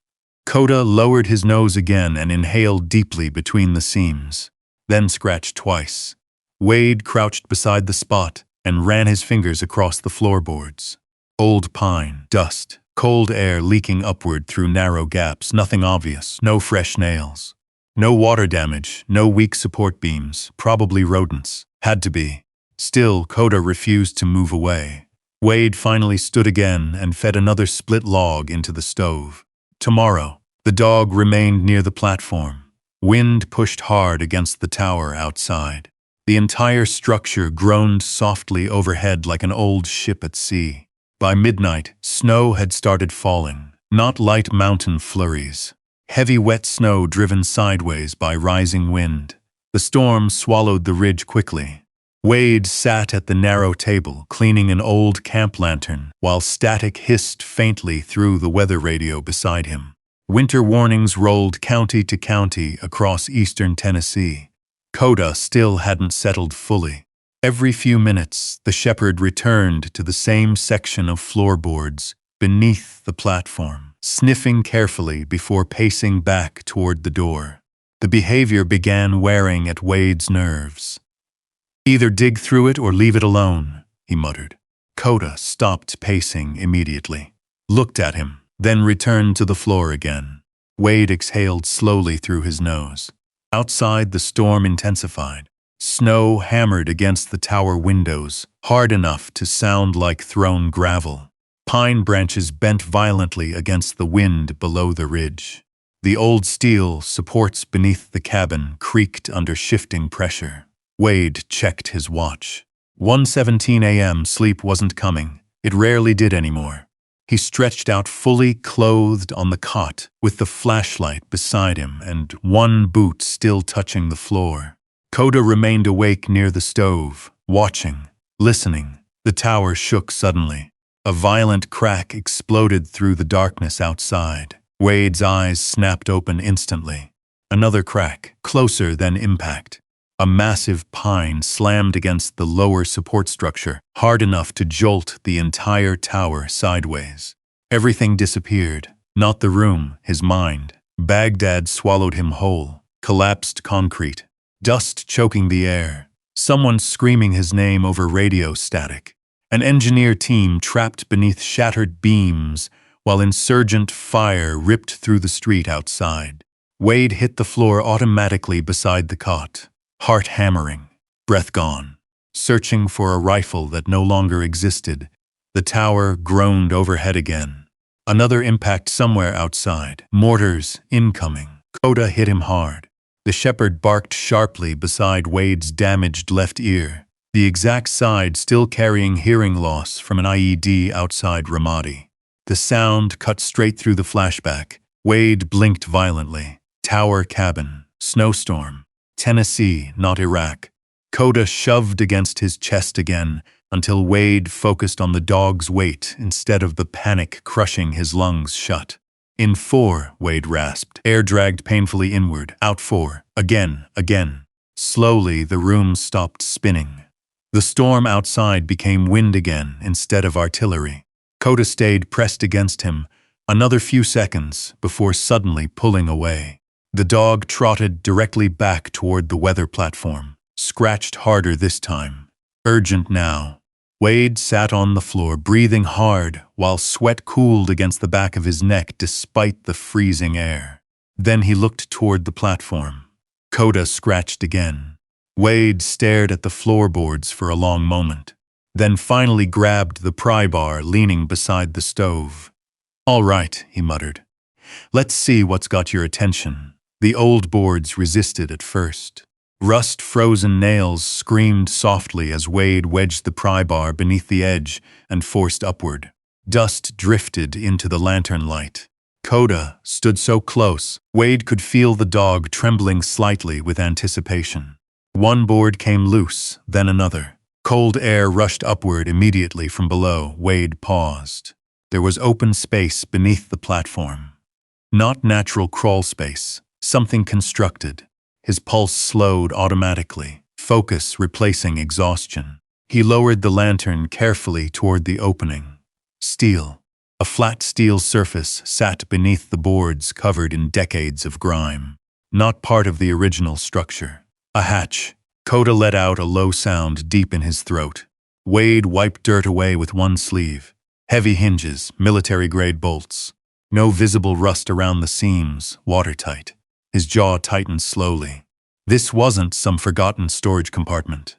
Koda lowered his nose again and inhaled deeply between the seams, then scratched twice. Wade crouched beside the spot and ran his fingers across the floorboards. Old pine, dust, cold air leaking upward through narrow gaps, nothing obvious, no fresh nails. No water damage, no weak support beams, probably rodents. Had to be. Still, Koda refused to move away. Wade finally stood again and fed another split log into the stove. Tomorrow, the dog remained near the platform. Wind pushed hard against the tower outside. The entire structure groaned softly overhead like an old ship at sea. By midnight, snow had started falling, not light mountain flurries. Heavy wet snow driven sideways by rising wind. The storm swallowed the ridge quickly. Wade sat at the narrow table, cleaning an old camp lantern, while static hissed faintly through the weather radio beside him. Winter warnings rolled county to county across eastern Tennessee. Koda still hadn't settled fully. Every few minutes, the shepherd returned to the same section of floorboards beneath the platform, sniffing carefully before pacing back toward the door. The behavior began wearing at Wade's nerves. "Either dig through it or leave it alone," he muttered. Koda stopped pacing immediately, looked at him, then returned to the floor again. Wade exhaled slowly through his nose. Outside, the storm intensified. Snow hammered against the tower windows, hard enough to sound like thrown gravel. Pine branches bent violently against the wind below the ridge. The old steel supports beneath the cabin creaked under shifting pressure. Wade checked his watch. 1:17 a.m. Sleep wasn't coming. It rarely did anymore. He stretched out fully clothed on the cot, with the flashlight beside him and one boot still touching the floor. Koda remained awake near the stove, watching, listening. The tower shook suddenly. A violent crack exploded through the darkness outside. Wade's eyes snapped open instantly. Another crack, closer than impact. A massive pine slammed against the lower support structure, hard enough to jolt the entire tower sideways. Everything disappeared. Not the room, his mind. Baghdad swallowed him whole. Collapsed concrete. Dust choking the air. Someone screaming his name over radio static. An engineer team trapped beneath shattered beams while insurgent fire ripped through the street outside. Wade hit the floor automatically beside the cot. Heart hammering, breath gone. Searching for a rifle that no longer existed, the tower groaned overhead again. Another impact somewhere outside. Mortars incoming. Koda hit him hard. The shepherd barked sharply beside Wade's damaged left ear, the exact side still carrying hearing loss from an IED outside Ramadi. The sound cut straight through the flashback. Wade blinked violently. Tower cabin. Snowstorm. Tennessee, not Iraq. Koda shoved against his chest again until Wade focused on the dog's weight instead of the panic crushing his lungs shut. "In 4, Wade rasped. Air dragged painfully inward. Out 4. Again. Slowly, the room stopped spinning. The storm outside became wind again instead of artillery. Koda stayed pressed against him another few seconds before suddenly pulling away. The dog trotted directly back toward the weather platform, scratched harder this time. Urgent now. Wade sat on the floor, breathing hard, while sweat cooled against the back of his neck despite the freezing air. Then he looked toward the platform. Koda scratched again. Wade stared at the floorboards for a long moment, then finally grabbed the pry bar leaning beside the stove. "All right," he muttered. Let's see what's got your attention. The old boards resisted at first. Rust-frozen nails screamed softly as Wade wedged the pry bar beneath the edge and forced upward. Dust drifted into the lantern light. Koda stood so close, Wade could feel the dog trembling slightly with anticipation. One board came loose, then another. Cold air rushed upward immediately from below. Wade paused. There was open space beneath the platform. Not natural crawl space, something constructed. His pulse slowed automatically, focus replacing exhaustion. He lowered the lantern carefully toward the opening. Steel. A flat steel surface sat beneath the boards covered in decades of grime. Not part of the original structure. A hatch. Koda let out a low sound deep in his throat. Wade wiped dirt away with one sleeve. Heavy hinges, military-grade bolts. No visible rust around the seams, watertight. His jaw tightened slowly. This wasn't some forgotten storage compartment.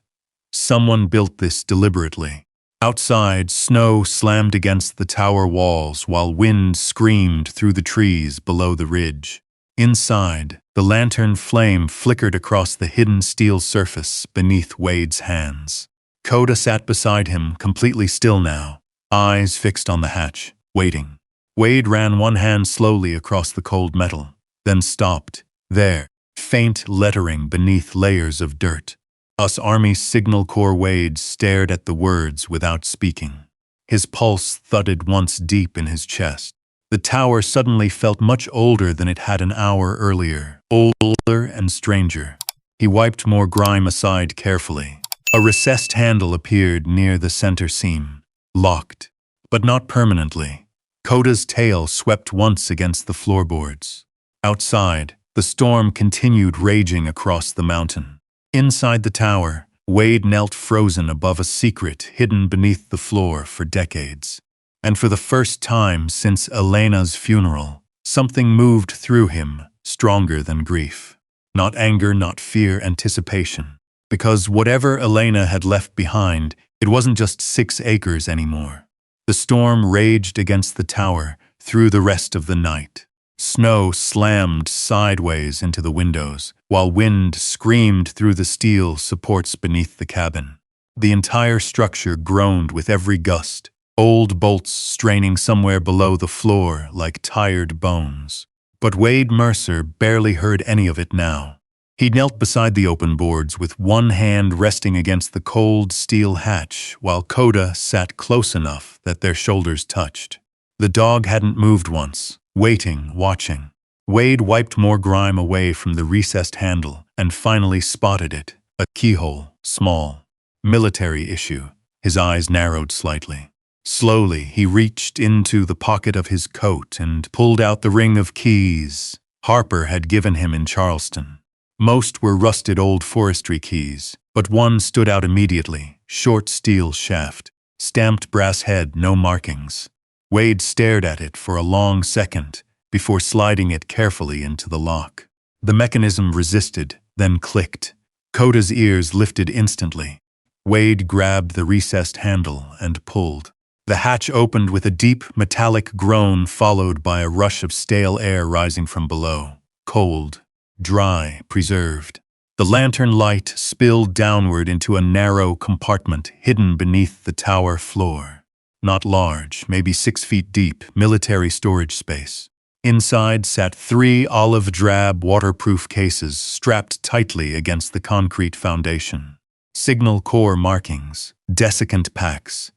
Someone built this deliberately. Outside, snow slammed against the tower walls while wind screamed through the trees below the ridge. Inside, the lantern flame flickered across the hidden steel surface beneath Wade's hands. Koda sat beside him, completely still now, eyes fixed on the hatch, waiting. Wade ran one hand slowly across the cold metal, then stopped. There, faint lettering beneath layers of dirt. US Army Signal Corps. Wade stared at the words without speaking. His pulse thudded once deep in his chest. The tower suddenly felt much older than it had an hour earlier. Older and stranger. He wiped more grime aside carefully. A recessed handle appeared near the center seam. Locked. But not permanently. Koda's tail swept once against the floorboards. Outside, the storm continued raging across the mountain. Inside the tower, Wade knelt frozen above a secret hidden beneath the floor for decades. And for the first time since Elena's funeral, something moved through him, stronger than grief. Not anger, not fear, anticipation. Because whatever Elena had left behind, it wasn't just 6 acres anymore. The storm raged against the tower through the rest of the night. Snow slammed sideways into the windows, while wind screamed through the steel supports beneath the cabin. The entire structure groaned with every gust, old bolts straining somewhere below the floor like tired bones. But Wade Mercer barely heard any of it now. He knelt beside the open boards with one hand resting against the cold steel hatch, while Koda sat close enough that their shoulders touched. The dog hadn't moved once. Waiting, watching. Wade wiped more grime away from the recessed handle and finally spotted it. A keyhole, small. Military issue. His eyes narrowed slightly. Slowly, he reached into the pocket of his coat and pulled out the ring of keys Harper had given him in Charleston. Most were rusted old forestry keys, but one stood out immediately. Short steel shaft. Stamped brass head, no markings. Wade stared at it for a long second before sliding it carefully into the lock. The mechanism resisted, then clicked. Koda's ears lifted instantly. Wade grabbed the recessed handle and pulled. The hatch opened with a deep, metallic groan followed by a rush of stale air rising from below. Cold, dry, preserved. The lantern light spilled downward into a narrow compartment hidden beneath the tower floor. Not large, maybe 6 feet deep, military storage space. Inside sat 3 olive-drab waterproof cases strapped tightly against the concrete foundation. Signal Corps markings, desiccant packs.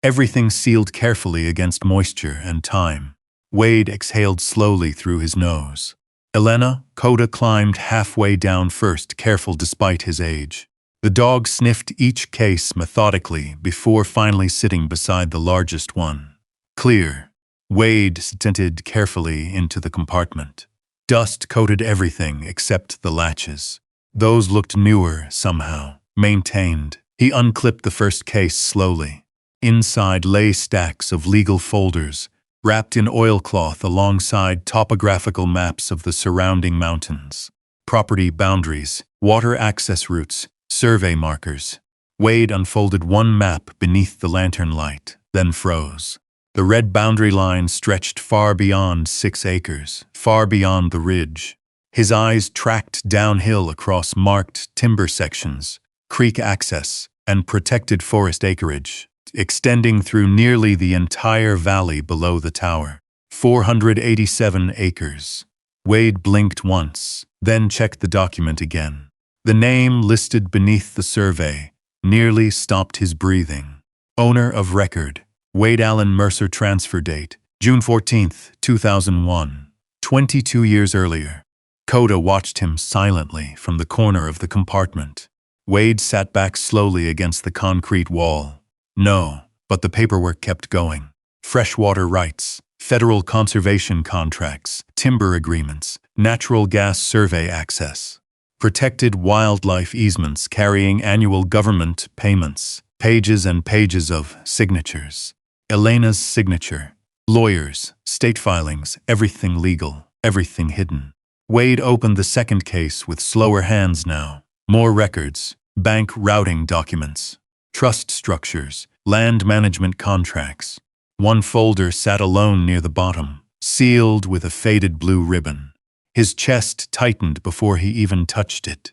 Everything sealed carefully against moisture and time. Wade exhaled slowly through his nose. Elena, Koda climbed halfway down first, careful despite his age. The dog sniffed each case methodically before finally sitting beside the largest one. Clear. Wade stinted carefully into the compartment. Dust coated everything except the latches. Those looked newer somehow, maintained. He unclipped the first case slowly. Inside lay stacks of legal folders, wrapped in oilcloth alongside topographical maps of the surrounding mountains. Property boundaries, water access routes, survey markers. Wade unfolded one map beneath the lantern light, then froze. The red boundary line stretched far beyond 6 acres, far beyond the ridge. His eyes tracked downhill across marked timber sections, creek access, and protected forest acreage, extending through nearly the entire valley below the tower. 487 acres. Wade blinked once, then checked the document again. The name listed beneath the survey nearly stopped his breathing. Owner of record, Wade Allen Mercer. Transfer date, June 14, 2001. 22 years earlier. Koda watched him silently from the corner of the compartment. Wade sat back slowly against the concrete wall. No, but the paperwork kept going. Freshwater rights, federal conservation contracts, timber agreements, natural gas survey access, protected wildlife easements carrying annual government payments, pages and pages of signatures. Elena's signature, lawyers, state filings, everything legal, everything hidden. Wade opened the second case with slower hands now. More records, bank routing documents, trust structures, land management contracts. One folder sat alone near the bottom, sealed with a faded blue ribbon. His chest tightened before he even touched it.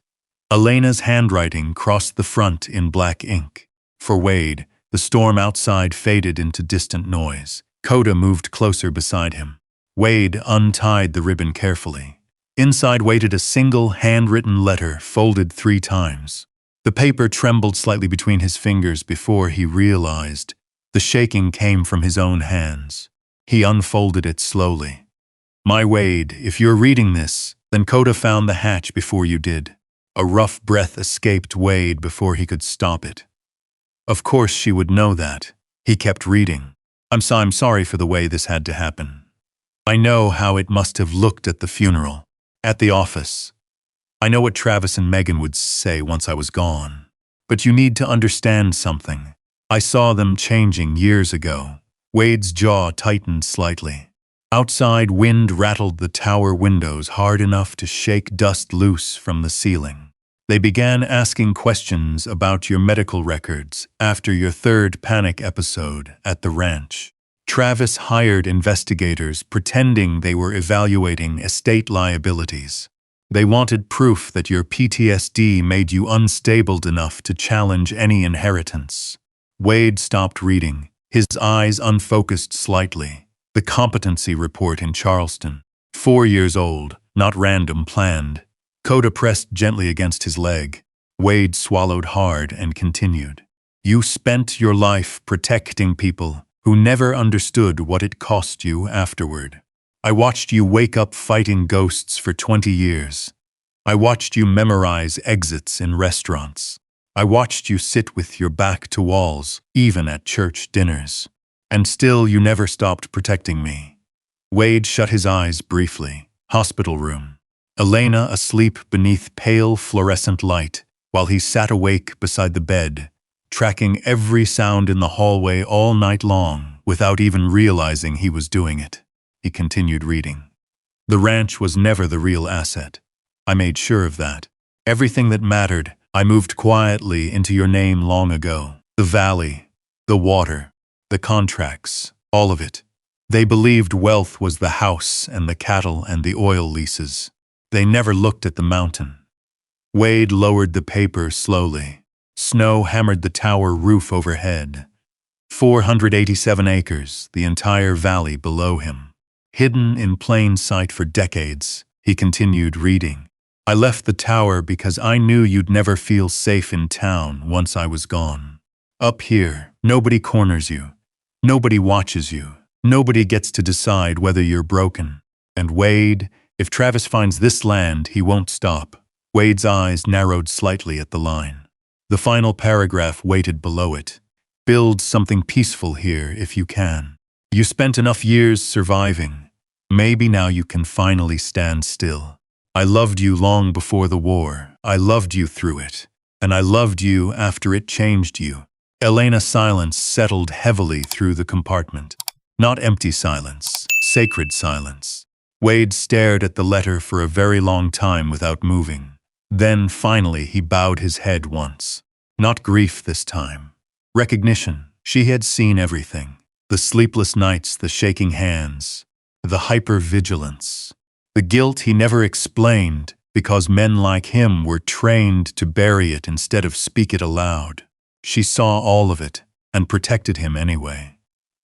Elena's handwriting crossed the front in black ink. For Wade, the storm outside faded into distant noise. Koda moved closer beside him. Wade untied the ribbon carefully. Inside waited a single handwritten letter folded 3 times. The paper trembled slightly between his fingers before he realized the shaking came from his own hands. He unfolded it slowly. My Wade, if you're reading this, then Koda found the hatch before you did. A rough breath escaped Wade before he could stop it. Of course she would know that. He kept reading. I'm sorry for the way this had to happen. I know how it must have looked at the funeral, at the office. I know what Travis and Megan would say once I was gone. But you need to understand something. I saw them changing years ago. Wade's jaw tightened slightly. Outside, wind rattled the tower windows hard enough to shake dust loose from the ceiling. They began asking questions about your medical records after your 3rd panic episode at the ranch. Travis hired investigators pretending they were evaluating estate liabilities. They wanted proof that your PTSD made you unstable enough to challenge any inheritance. Wade stopped reading, his eyes unfocused slightly. The competency report in Charleston. 4 years old, not random, planned. Koda pressed gently against his leg. Wade swallowed hard and continued. You spent your life protecting people who never understood what it cost you afterward. I watched you wake up fighting ghosts for 20 years. I watched you memorize exits in restaurants. I watched you sit with your back to walls, even at church dinners. And still you never stopped protecting me. Wade shut his eyes briefly. Hospital room. Elena asleep beneath pale fluorescent light, while he sat awake beside the bed, tracking every sound in the hallway all night long without even realizing he was doing it. He continued reading. The ranch was never the real asset. I made sure of that. Everything that mattered, I moved quietly into your name long ago. The valley, the water, the contracts, all of it. They believed wealth was the house and the cattle and the oil leases. They never looked at the mountain. Wade lowered the paper slowly. Snow hammered the tower roof overhead. 487 acres, the entire valley below him. Hidden in plain sight for decades, he continued reading. I left the tower because I knew you'd never feel safe in town once I was gone. Up here, nobody corners you. Nobody watches you. Nobody gets to decide whether you're broken. And Wade, if Travis finds this land, he won't stop. Wade's eyes narrowed slightly at the line. The final paragraph waited below it. Build something peaceful here if you can. You spent enough years surviving. Maybe now you can finally stand still. I loved you long before the war. I loved you through it. And I loved you after it changed you. Elena's silence settled heavily through the compartment. Not empty silence, sacred silence. Wade stared at the letter for a very long time without moving. Then, finally, he bowed his head once. Not grief this time. Recognition. She had seen everything. The sleepless nights, the shaking hands, the hypervigilance. The guilt he never explained because men like him were trained to bury it instead of speak it aloud. She saw all of it and protected him anyway.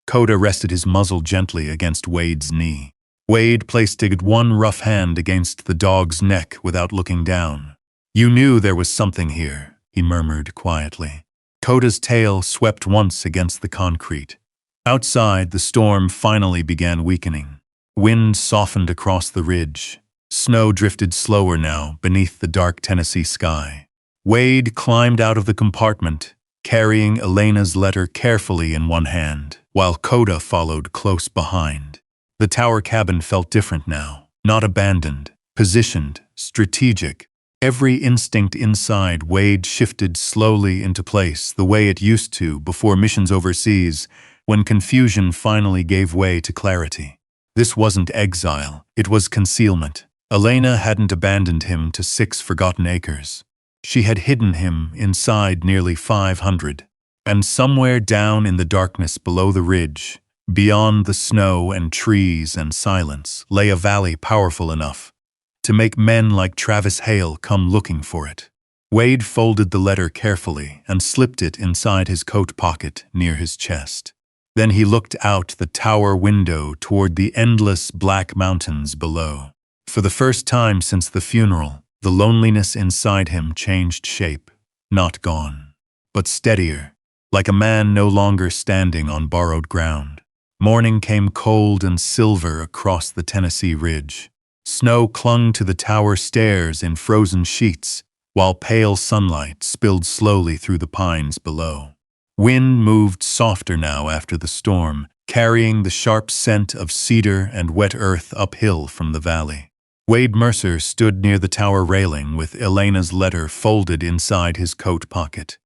Koda rested his muzzle gently against Wade's knee. Wade placed one rough hand against the dog's neck without looking down. "You knew there was something here," he murmured quietly. Koda's tail swept once against the concrete. Outside, the storm finally began weakening. Wind softened across the ridge. Snow drifted slower now beneath the dark Tennessee sky. Wade climbed out of the compartment, carrying Elena's letter carefully in one hand, while Koda followed close behind. The tower cabin felt different now, not abandoned, positioned, strategic. Every instinct inside Wade shifted slowly into place the way it used to before missions overseas, when confusion finally gave way to clarity. This wasn't exile, it was concealment. Elena hadn't abandoned him to 6 forgotten acres. She had hidden him inside nearly 500. And somewhere down in the darkness below the ridge, beyond the snow and trees and silence, lay a valley powerful enough to make men like Travis Hale come looking for it. Wade folded the letter carefully and slipped it inside his coat pocket near his chest. Then he looked out the tower window toward the endless black mountains below. For the first time since the funeral, the loneliness inside him changed shape, not gone, but steadier, like a man no longer standing on borrowed ground. Morning came cold and silver across the Tennessee ridge. Snow clung to the tower stairs in frozen sheets, while pale sunlight spilled slowly through the pines below. Wind moved softer now after the storm, carrying the sharp scent of cedar and wet earth uphill from the valley. Wade Mercer stood near the tower railing with Elena's letter folded inside his coat pocket.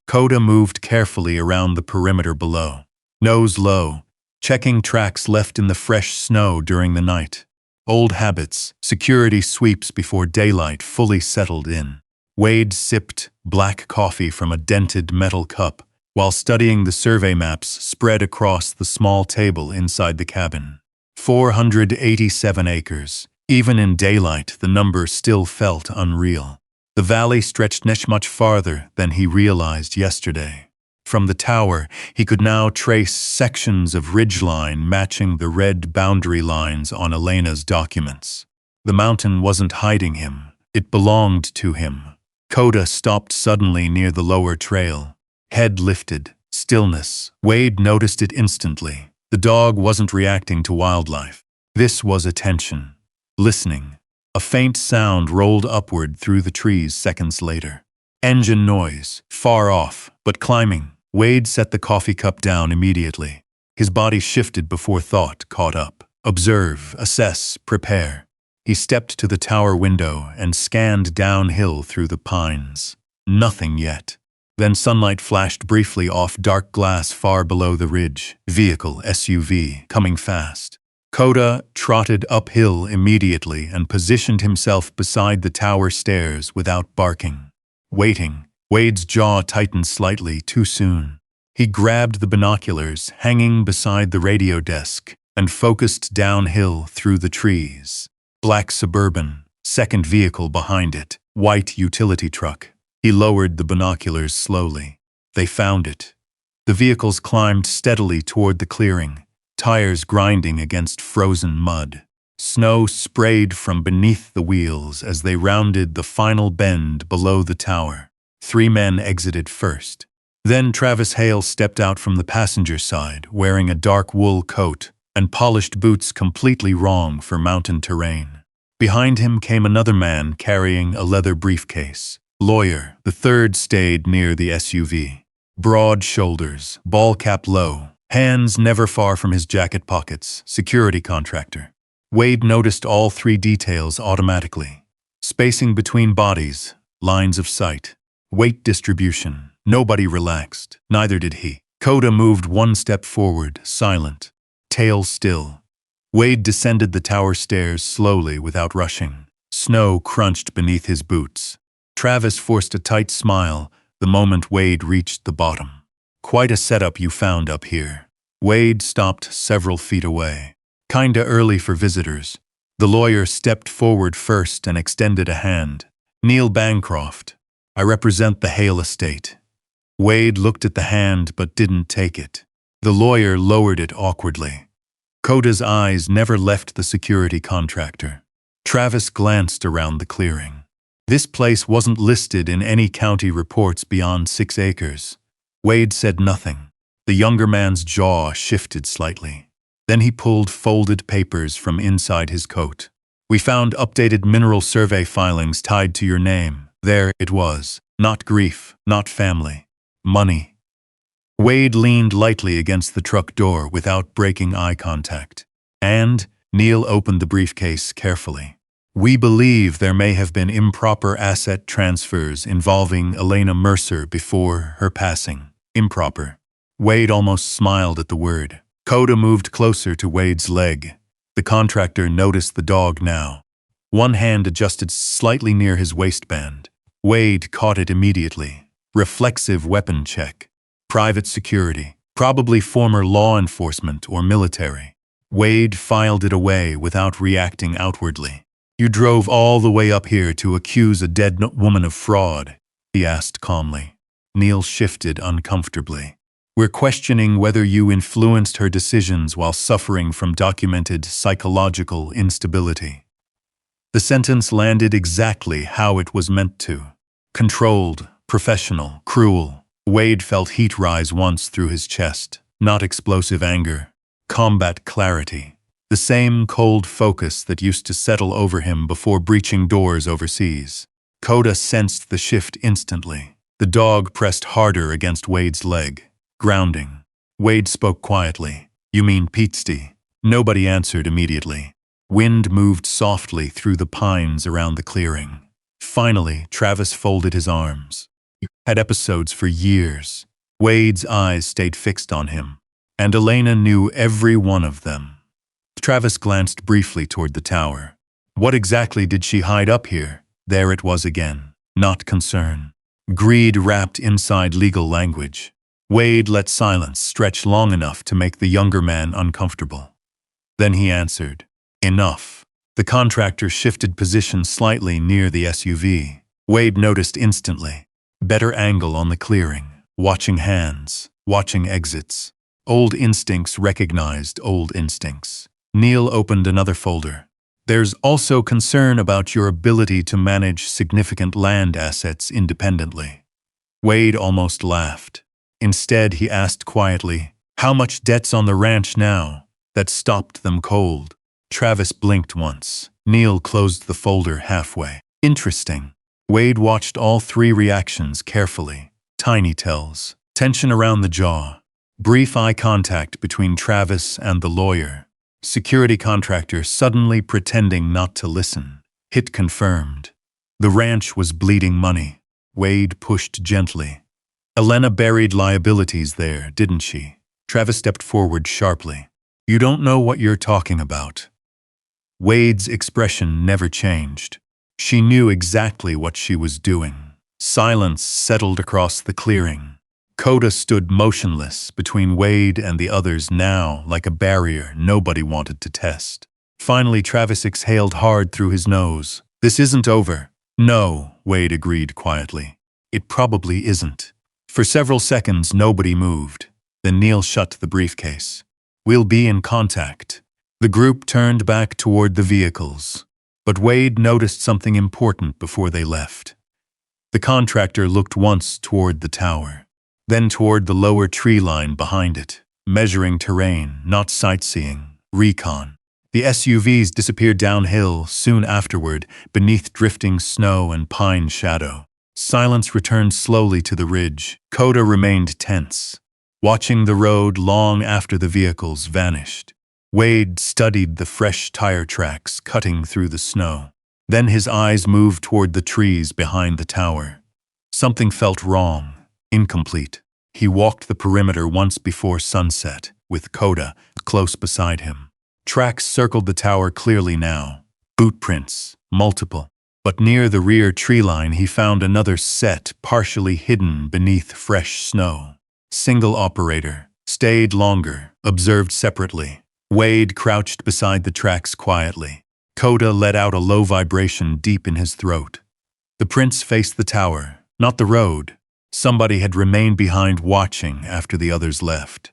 Koda moved carefully around the perimeter below, nose low, checking tracks left in the fresh snow during the night. Old habits, security sweeps before daylight fully settled in. Wade sipped black coffee from a dented metal cup while studying the survey maps spread across the small table inside the cabin. 487 acres. Even in daylight, the number still felt unreal. The valley stretched much farther than he realized yesterday. From the tower, he could now trace sections of ridgeline matching the red boundary lines on Elena's documents. The mountain wasn't hiding him. It belonged to him. Koda stopped suddenly near the lower trail. Head lifted. Stillness. Wade noticed it instantly. The dog wasn't reacting to wildlife. This was attention. Listening. A faint sound rolled upward through the trees seconds later. Engine noise. Far off, but climbing. Wade set the coffee cup down immediately. His body shifted before thought caught up. Observe, assess, prepare. He stepped to the tower window and scanned downhill through the pines. Nothing yet. Then sunlight flashed briefly off dark glass far below the ridge. Vehicle, SUV, coming fast. Koda trotted uphill immediately and positioned himself beside the tower stairs without barking. Waiting. Wade's jaw tightened slightly too soon. He grabbed the binoculars hanging beside the radio desk and focused downhill through the trees. Black Suburban, second vehicle behind it, white utility truck. He lowered the binoculars slowly. They found it. The vehicles climbed steadily toward the clearing, tires grinding against frozen mud. Snow sprayed from beneath the wheels as they rounded the final bend below the tower. 3 men exited first. Then Travis Hale stepped out from the passenger side, wearing a dark wool coat and polished boots completely wrong for mountain terrain. Behind him came another man carrying a leather briefcase. Lawyer. The third stayed near the SUV. Broad shoulders, ball cap low, hands never far from his jacket pockets, security contractor. Wade noticed all 3 details automatically. Spacing between bodies, lines of sight, weight distribution. Nobody relaxed, neither did he. Koda moved 1 step forward, silent, tail still. Wade descended the tower stairs slowly without rushing. Snow crunched beneath his boots. Travis forced a tight smile the moment Wade reached the bottom. Quite a setup you found up here. Wade stopped several feet away. Kinda early for visitors. The lawyer stepped forward first and extended a hand. Neil Bancroft. I represent the Hale estate. Wade looked at the hand but didn't take it. The lawyer lowered it awkwardly. Koda's eyes never left the security contractor. Travis glanced around the clearing. This place wasn't listed in any county reports beyond 6 acres. Wade said nothing. The younger man's jaw shifted slightly. Then he pulled folded papers from inside his coat. We found updated mineral survey filings tied to your name. There it was. Not grief, not family. Money. Wade leaned lightly against the truck door without breaking eye contact. And Neil opened the briefcase carefully. We believe there may have been improper asset transfers involving Elena Mercer before her passing. Improper. Wade almost smiled at the word. Koda moved closer to Wade's leg. The contractor noticed the dog now. One hand adjusted slightly near his waistband. Wade caught it immediately. Reflexive weapon check. Private security. Probably former law enforcement or military. Wade filed it away without reacting outwardly. You drove all the way up here to accuse a dead woman of fraud, he asked calmly. Neil shifted uncomfortably. We're questioning whether you influenced her decisions while suffering from documented psychological instability. The sentence landed exactly how it was meant to. Controlled, professional, cruel. Wade felt heat rise once through his chest. Not explosive anger. Combat clarity. The same cold focus that used to settle over him before breaching doors overseas. Koda sensed the shift instantly. The dog pressed harder against Wade's leg. Grounding. Wade spoke quietly. You mean Peetsty? Nobody answered immediately. Wind moved softly through the pines around the clearing. Finally, Travis folded his arms. He had episodes for years. Wade's eyes stayed fixed on him. And Elena knew every one of them. Travis glanced briefly toward the tower. What exactly did she hide up here? There it was again. Not concern. Greed wrapped inside legal language. Wade let silence stretch long enough to make the younger man uncomfortable. Then he answered, Enough. The contractor shifted position slightly near the SUV. Wade noticed instantly. Better angle on the clearing. Watching hands. Watching exits. Old instincts recognized old instincts. Neil opened another folder. There's also concern about your ability to manage significant land assets independently. Wade almost laughed. Instead, he asked quietly, how much debt's on the ranch now? That stopped them cold. Travis blinked once. Neil closed the folder halfway. Interesting. Wade watched all 3 reactions carefully. Tiny tells. Tension around the jaw. Brief eye contact between Travis and the lawyer. Security contractor suddenly pretending not to listen. Hit confirmed. The ranch was bleeding money. Wade pushed gently. Elena buried liabilities there, didn't she? Travis stepped forward sharply. You don't know what you're talking about. Wade's expression never changed. She knew exactly what she was doing. Silence settled across the clearing. Koda stood motionless between Wade and the others now, like a barrier nobody wanted to test. Finally, Travis exhaled hard through his nose. This isn't over. No, Wade agreed quietly. It probably isn't. For several seconds, nobody moved. Then Neil shut the briefcase. We'll be in contact. The group turned back toward the vehicles. But Wade noticed something important before they left. The contractor looked once toward the tower. Then toward the lower tree line behind it, measuring terrain, not sightseeing, recon. The SUVs disappeared downhill soon afterward, beneath drifting snow and pine shadow. Silence returned slowly to the ridge. Koda remained tense, watching the road long after the vehicles vanished. Wade studied the fresh tire tracks cutting through the snow. Then his eyes moved toward the trees behind the tower. Something felt wrong. Incomplete. He walked the perimeter once before sunset, with Koda close beside him. Tracks circled the tower clearly now. Boot prints, multiple. But near the rear tree line he found another set partially hidden beneath fresh snow. Single operator, stayed longer, observed separately. Wade crouched beside the tracks quietly. Koda let out a low vibration deep in his throat. The prince faced the tower, not the road. Somebody had remained behind watching after the others left.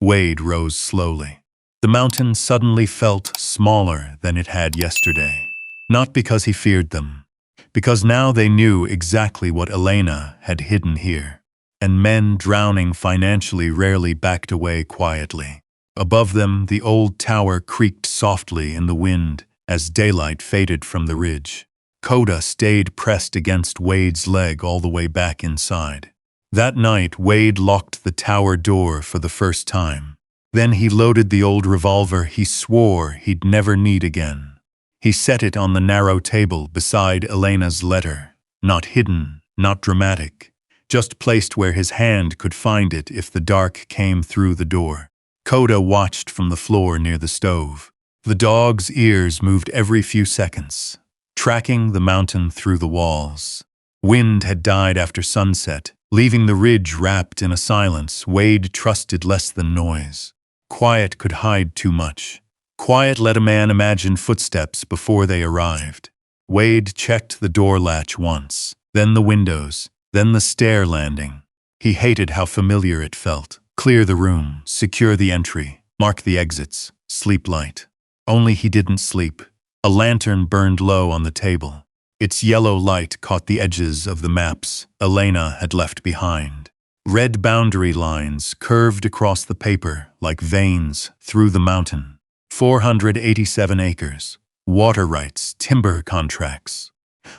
Wade rose slowly. The mountain suddenly felt smaller than it had yesterday. Not because he feared them, because now they knew exactly what Elena had hidden here. And men drowning financially rarely backed away quietly. Above them, the old tower creaked softly in the wind as daylight faded from the ridge. Koda stayed pressed against Wade's leg all the way back inside. That night, Wade locked the tower door for the first time. Then he loaded the old revolver he swore he'd never need again. He set it on the narrow table beside Elena's letter. Not hidden, not dramatic, just placed where his hand could find it if the dark came through the door. Koda watched from the floor near the stove. The dog's ears moved every few seconds, tracking the mountain through the walls. Wind had died after sunset, leaving the ridge wrapped in a silence Wade trusted less than noise. Quiet could hide too much. Quiet let a man imagine footsteps before they arrived. Wade checked the door latch once, then the windows, then the stair landing. He hated how familiar it felt. Clear the room, secure the entry, mark the exits, sleep light. Only he didn't sleep. A lantern burned low on the table. Its yellow light caught the edges of the maps Elena had left behind. Red boundary lines curved across the paper like veins through the mountain. 487 acres, water rights, timber contracts.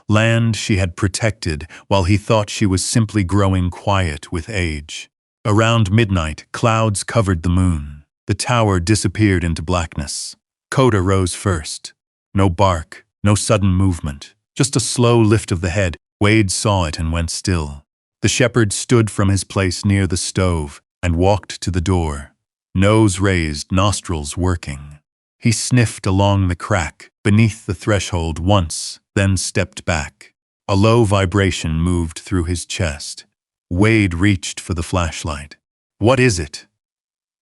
Land she had protected while he thought she was simply growing quiet with age. Around midnight, clouds covered the moon. The tower disappeared into blackness. Koda rose first. No bark, no sudden movement, just a slow lift of the head. Wade saw it and went still. The shepherd stood from his place near the stove and walked to the door, nose raised, nostrils working. He sniffed along the crack beneath the threshold once, then stepped back. A low vibration moved through his chest. Wade reached for the flashlight. "What is it?"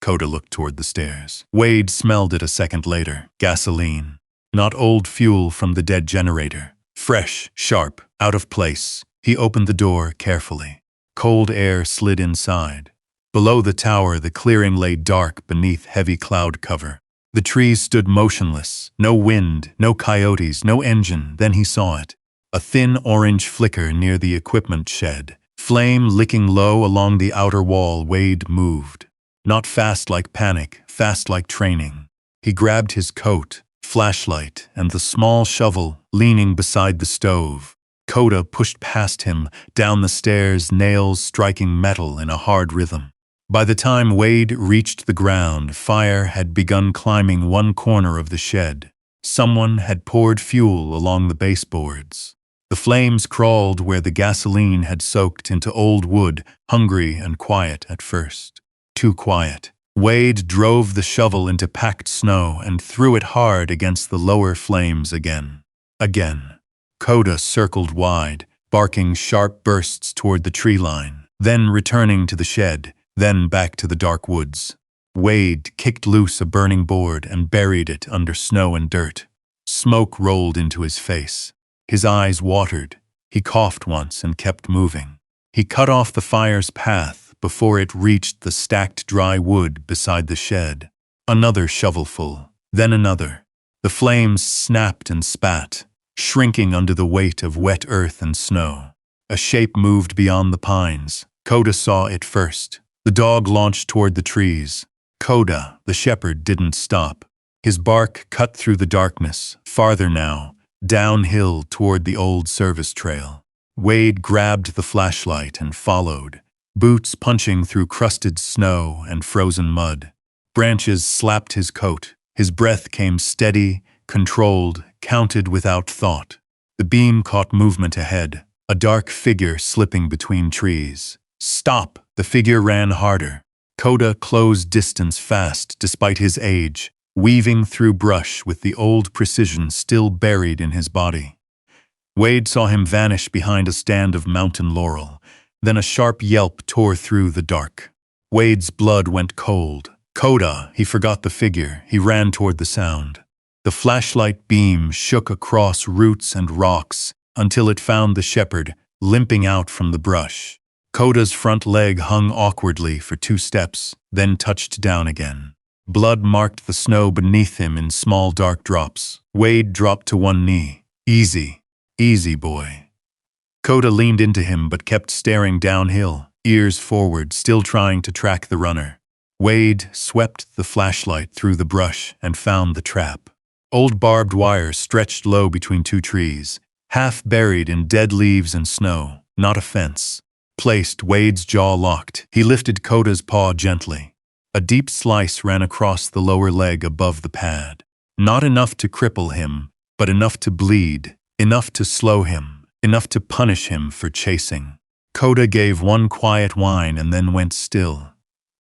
Koda looked toward the stairs. Wade smelled it a second later. Gasoline. Not old fuel from the dead generator. Fresh, sharp, out of place. He opened the door carefully. Cold air slid inside. Below the tower, the clearing lay dark beneath heavy cloud cover. The trees stood motionless. No wind, no coyotes, no engine. Then he saw it. A thin orange flicker near the equipment shed. Flame licking low along the outer wall. Wade moved. Not fast like panic, fast like training. He grabbed his coat, flashlight, and the small shovel leaning beside the stove. Koda pushed past him, down the stairs, nails striking metal in a hard rhythm. By the time Wade reached the ground, fire had begun climbing one corner of the shed. Someone had poured fuel along the baseboards. The flames crawled where the gasoline had soaked into old wood, hungry and quiet at first. Too quiet. Wade drove the shovel into packed snow and threw it hard against the lower flames again. Again. Koda circled wide, barking sharp bursts toward the tree line, then returning to the shed, then back to the dark woods. Wade kicked loose a burning board and buried it under snow and dirt. Smoke rolled into his face. His eyes watered. He coughed once and kept moving. He cut off the fire's path before it reached the stacked dry wood beside the shed. Another shovelful, then another. The flames snapped and spat, shrinking under the weight of wet earth and snow. A shape moved beyond the pines. Koda saw it first. The dog launched toward the trees. Koda, the shepherd, didn't stop. His bark cut through the darkness, farther now, downhill toward the old service trail. Wade grabbed the flashlight and followed, boots punching through crusted snow and frozen mud. Branches slapped his coat. His breath came steady, controlled, counted without thought. The beam caught movement ahead, a dark figure slipping between trees. "Stop!" The figure ran harder. Koda closed distance fast despite his age, weaving through brush with the old precision still buried in his body. Wade saw him vanish behind a stand of mountain laurel. Then a sharp yelp tore through the dark. Wade's blood went cold. Koda, he forgot the figure. He ran toward the sound. The flashlight beam shook across roots and rocks until it found the shepherd, limping out from the brush. Koda's front leg hung awkwardly for 2 steps, then touched down again. Blood marked the snow beneath him in small dark drops. Wade dropped to one knee. Easy, easy, boy. Koda leaned into him but kept staring downhill, ears forward, still trying to track the runner. Wade swept the flashlight through the brush and found the trap. Old barbed wire stretched low between 2 trees, half buried in dead leaves and snow, not a fence. Placed, Wade's jaw locked. He lifted Koda's paw gently. A deep slice ran across the lower leg above the pad. Not enough to cripple him, but enough to bleed, enough to slow him, enough to punish him for chasing. Koda gave one quiet whine and then went still.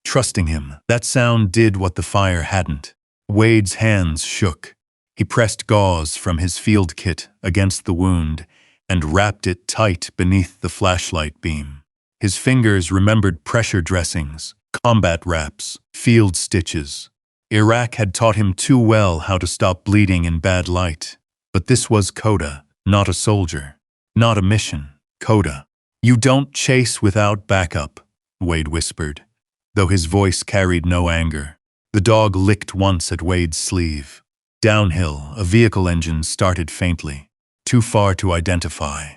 Trusting him, that sound did what the fire hadn't. Wade's hands shook. He pressed gauze from his field kit against the wound and wrapped it tight beneath the flashlight beam. His fingers remembered pressure dressings, combat wraps, field stitches. Iraq had taught him too well how to stop bleeding in bad light. But this was Koda, not a soldier, not a mission. Koda. You don't chase without backup, Wade whispered, though his voice carried no anger. The dog licked once at Wade's sleeve. Downhill, a vehicle engine started faintly, too far to identify.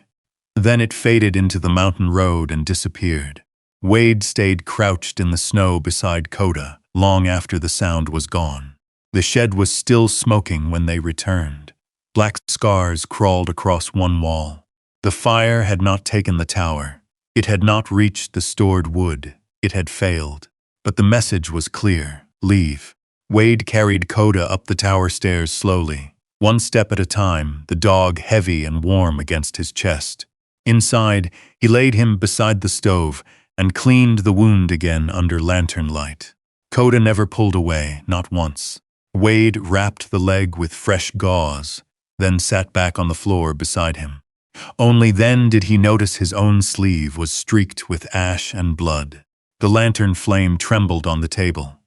Then it faded into the mountain road and disappeared. Wade stayed crouched in the snow beside Koda long after the sound was gone. The shed was still smoking when they returned. Black scars crawled across one wall. The fire had not taken the tower. It had not reached the stored wood. It had failed. But the message was clear. Leave. Wade carried Koda up the tower stairs slowly, 1 step at a time, the dog heavy and warm against his chest. Inside, he laid him beside the stove and cleaned the wound again under lantern light. Koda never pulled away, not once. Wade wrapped the leg with fresh gauze, then sat back on the floor beside him. Only then did he notice his own sleeve was streaked with ash and blood. The lantern flame trembled on the table.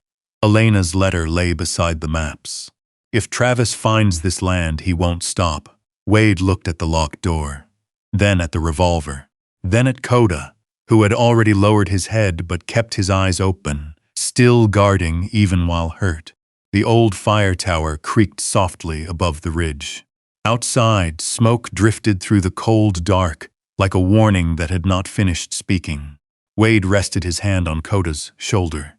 Elena's letter lay beside the maps. If Travis finds this land, he won't stop. Wade looked at the locked door, then at the revolver, then at Koda, who had already lowered his head but kept his eyes open, still guarding even while hurt. The old fire tower creaked softly above the ridge. Outside, smoke drifted through the cold dark like a warning that had not finished speaking. Wade rested his hand on Koda's shoulder.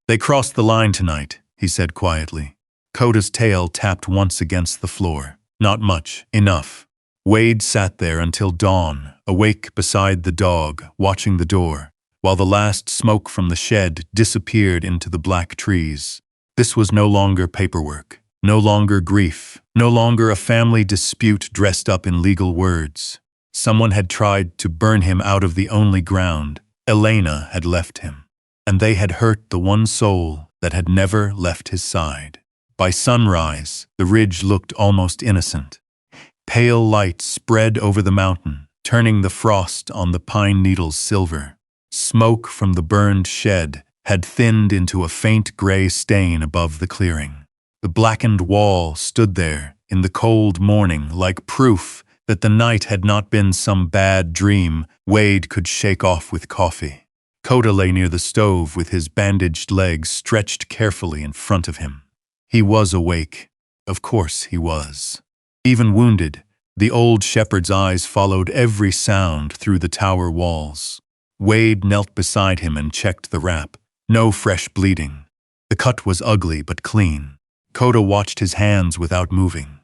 They crossed the line tonight, he said quietly. Koda's tail tapped once against the floor. Not much. Enough. Wade sat there until dawn, awake beside the dog, watching the door, while the last smoke from the shed disappeared into the black trees. This was no longer paperwork, no longer grief, no longer a family dispute dressed up in legal words. Someone had tried to burn him out of the only ground. Elena had left him, and they had hurt the one soul that had never left his side. By sunrise, the ridge looked almost innocent. Pale light spread over the mountain, turning the frost on the pine needles silver. Smoke from the burned shed had thinned into a faint gray stain above the clearing. The blackened wall stood there in the cold morning like proof that the night had not been some bad dream Wade could shake off with coffee. Koda lay near the stove with his bandaged legs stretched carefully in front of him. He was awake. Of course he was. Even wounded, the old shepherd's eyes followed every sound through the tower walls. Wade knelt beside him and checked the wrap. No fresh bleeding. The cut was ugly but clean. Koda watched his hands without moving.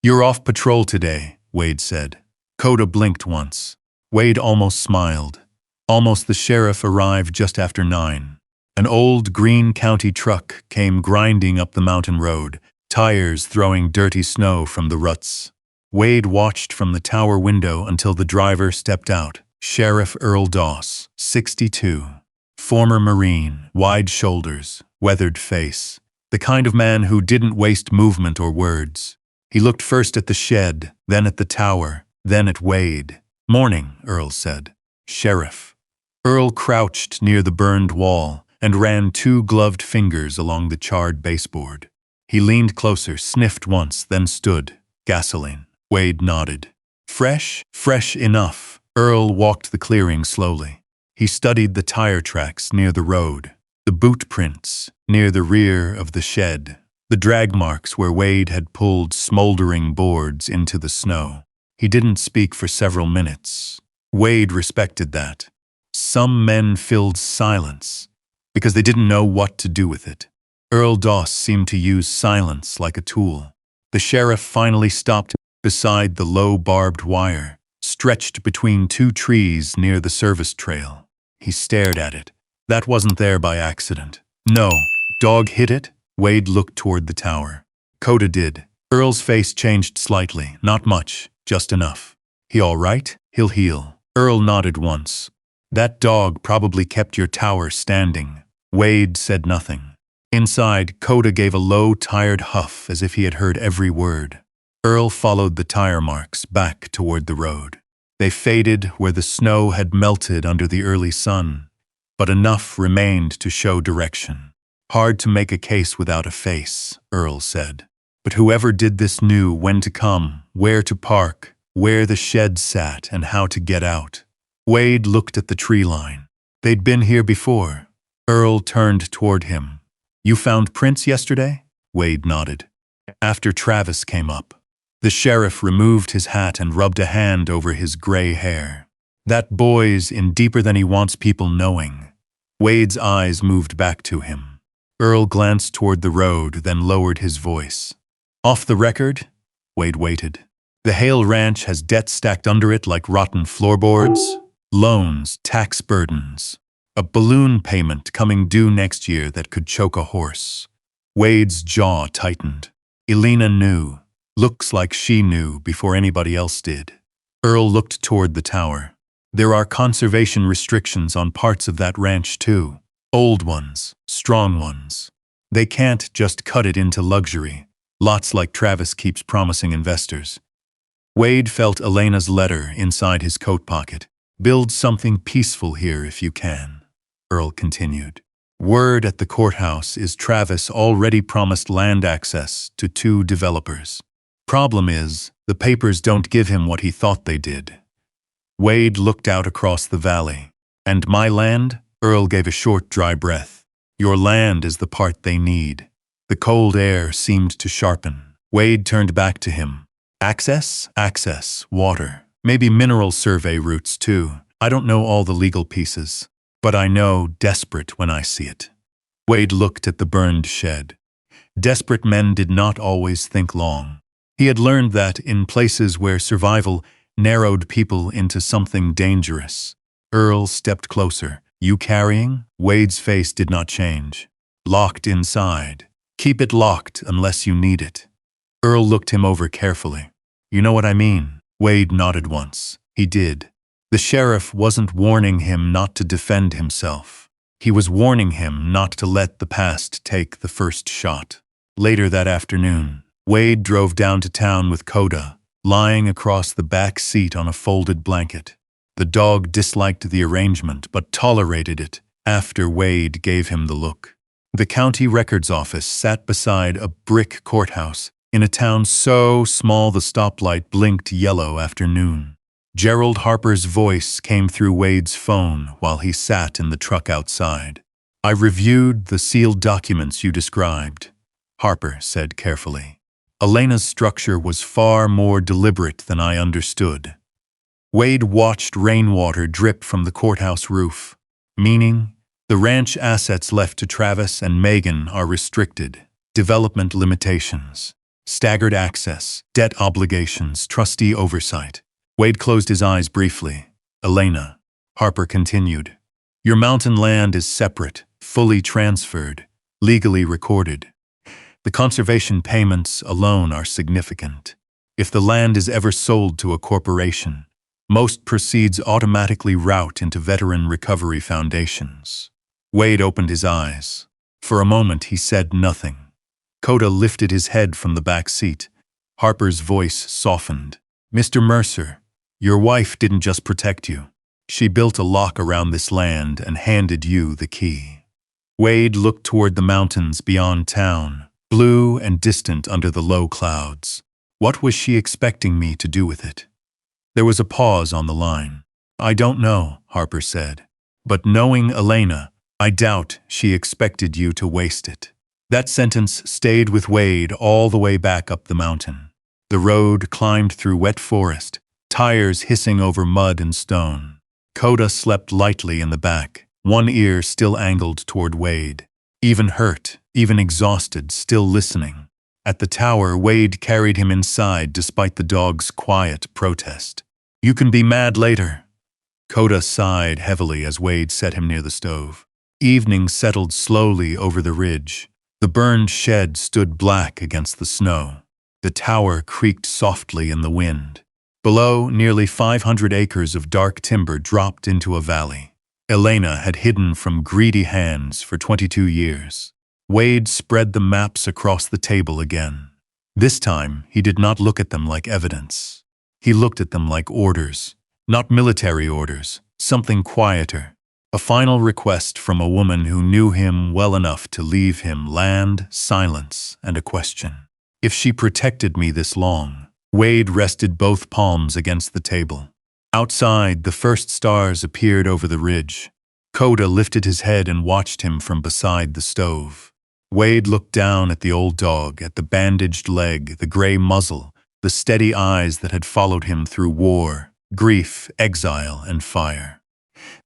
"You're off patrol today," Wade said. Koda blinked once. Wade almost smiled. Almost the sheriff arrived just after 9. An old Greene County truck came grinding up the mountain road, tires throwing dirty snow from the ruts. Wade watched from the tower window until the driver stepped out. Sheriff Earl Doss, 62. Former Marine, wide shoulders, weathered face. The kind of man who didn't waste movement or words. He looked first at the shed, then at the tower, then at Wade. "Morning," Earl said. "Sheriff." Earl crouched near the burned wall and ran 2 gloved fingers along the charred baseboard. He leaned closer, sniffed once, then stood. Gasoline. Wade nodded. Fresh? Fresh enough. Earl walked the clearing slowly. He studied the tire tracks near the road, the boot prints near the rear of the shed, the drag marks where Wade had pulled smoldering boards into the snow. He didn't speak for several minutes. Wade respected that. Some men filled silence because they didn't know what to do with it. Earl Doss seemed to use silence like a tool. The sheriff finally stopped beside the low barbed wire, stretched between 2 trees near the service trail. He stared at it. That wasn't there by accident. No. Dog hit it? Wade looked toward the tower. Koda did. Earl's face changed slightly. Not much, just enough. He all right? He'll heal. Earl nodded once. That dog probably kept your tower standing. Wade said nothing. Inside, Koda gave a low, tired huff as if he had heard every word. Earl followed the tire marks back toward the road. They faded where the snow had melted under the early sun, but enough remained to show direction. Hard to make a case without a face, Earl said. But whoever did this knew when to come, where to park, where the shed sat, and how to get out. Wade looked at the tree line. They'd been here before. Earl turned toward him. You found prints yesterday? Wade nodded. After Travis came up. The sheriff removed his hat and rubbed a hand over his gray hair. That boy's in deeper than he wants people knowing. Wade's eyes moved back to him. Earl glanced toward the road, then lowered his voice. Off the record? Wade waited. The Hale Ranch has debt stacked under it like rotten floorboards, loans, tax burdens, a balloon payment coming due next year that could choke a horse. Wade's jaw tightened. Elena knew. Looks like she knew before anybody else did. Earl looked toward the tower. There are conservation restrictions on parts of that ranch too. Old ones, strong ones. They can't just cut it into luxury, lots like Travis keeps promising investors. Wade felt Elena's letter inside his coat pocket. Build something peaceful here if you can, Earl continued. Word at the courthouse is Travis already promised land access to 2 developers. Problem is, the papers don't give him what he thought they did. Wade looked out across the valley. And my land? Earl gave a short, dry breath. Your land is the part they need. The cold air seemed to sharpen. Wade turned back to him. Access? Access. Water. Maybe mineral survey routes too. I don't know all the legal pieces. But I know desperate when I see it. Wade looked at the burned shed. Desperate men did not always think long. He had learned that in places where survival narrowed people into something dangerous. Earl stepped closer. You carrying? Wade's face did not change. Locked inside. Keep it locked unless you need it. Earl looked him over carefully. You know what I mean? Wade nodded once. He did. The sheriff wasn't warning him not to defend himself. He was warning him not to let the past take the first shot. Later that afternoon, Wade drove down to town with Koda, lying across the back seat on a folded blanket. The dog disliked the arrangement but tolerated it after Wade gave him the look. The county records office sat beside a brick courthouse in a town so small the stoplight blinked yellow after noon. Gerald Harper's voice came through Wade's phone while he sat in the truck outside. I reviewed the sealed documents you described, Harper said carefully. Elena's structure was far more deliberate than I understood. Wade watched rainwater drip from the courthouse roof, meaning the ranch assets left to Travis and Megan are restricted, development limitations, staggered access, debt obligations, trustee oversight. Wade closed his eyes briefly. Elena, Harper continued, your mountain land is separate, fully transferred, legally recorded. The conservation payments alone are significant. If the land is ever sold to a corporation, most proceeds automatically route into veteran recovery foundations. Wade opened his eyes. For a moment he said nothing. Koda lifted his head from the back seat. Harper's voice softened. Mr. Mercer, your wife didn't just protect you. She built a lock around this land and handed you the key. Wade looked toward the mountains beyond town, blue and distant under the low clouds. What was she expecting me to do with it? There was a pause on the line. I don't know, Harper said. But knowing Elena, I doubt she expected you to waste it. That sentence stayed with Wade all the way back up the mountain. The road climbed through wet forest, tires hissing over mud and stone. Koda slept lightly in the back, one ear still angled toward Wade. Even hurt, even exhausted, still listening. At the tower, Wade carried him inside despite the dog's quiet protest. You can be mad later. Koda sighed heavily as Wade set him near the stove. Evening settled slowly over the ridge. The burned shed stood black against the snow. The tower creaked softly in the wind. Below, nearly 500 acres of dark timber dropped into a valley. Elena had hidden from greedy hands for 22 years. Wade spread the maps across the table again. This time, he did not look at them like evidence. He looked at them like orders, not military orders, something quieter. A final request from a woman who knew him well enough to leave him land, silence, and a question. If she protected me this long. Wade rested both palms against the table. Outside, the first stars appeared over the ridge. Koda lifted his head and watched him from beside the stove. Wade looked down at the old dog, at the bandaged leg, the gray muzzle, the steady eyes that had followed him through war, grief, exile, and fire.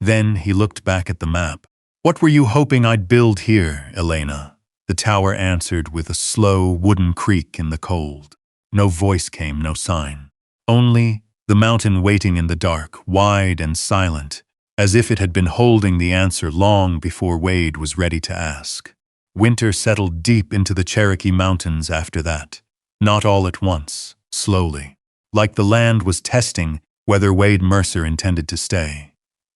Then he looked back at the map. What were you hoping I'd build here, Elena? The tower answered with a slow wooden creak in the cold. No voice came, no sign. Only the mountain waiting in the dark, wide and silent, as if it had been holding the answer long before Wade was ready to ask. Winter settled deep into the Cherokee Mountains after that. Not all at once, slowly. Like the land was testing whether Wade Mercer intended to stay.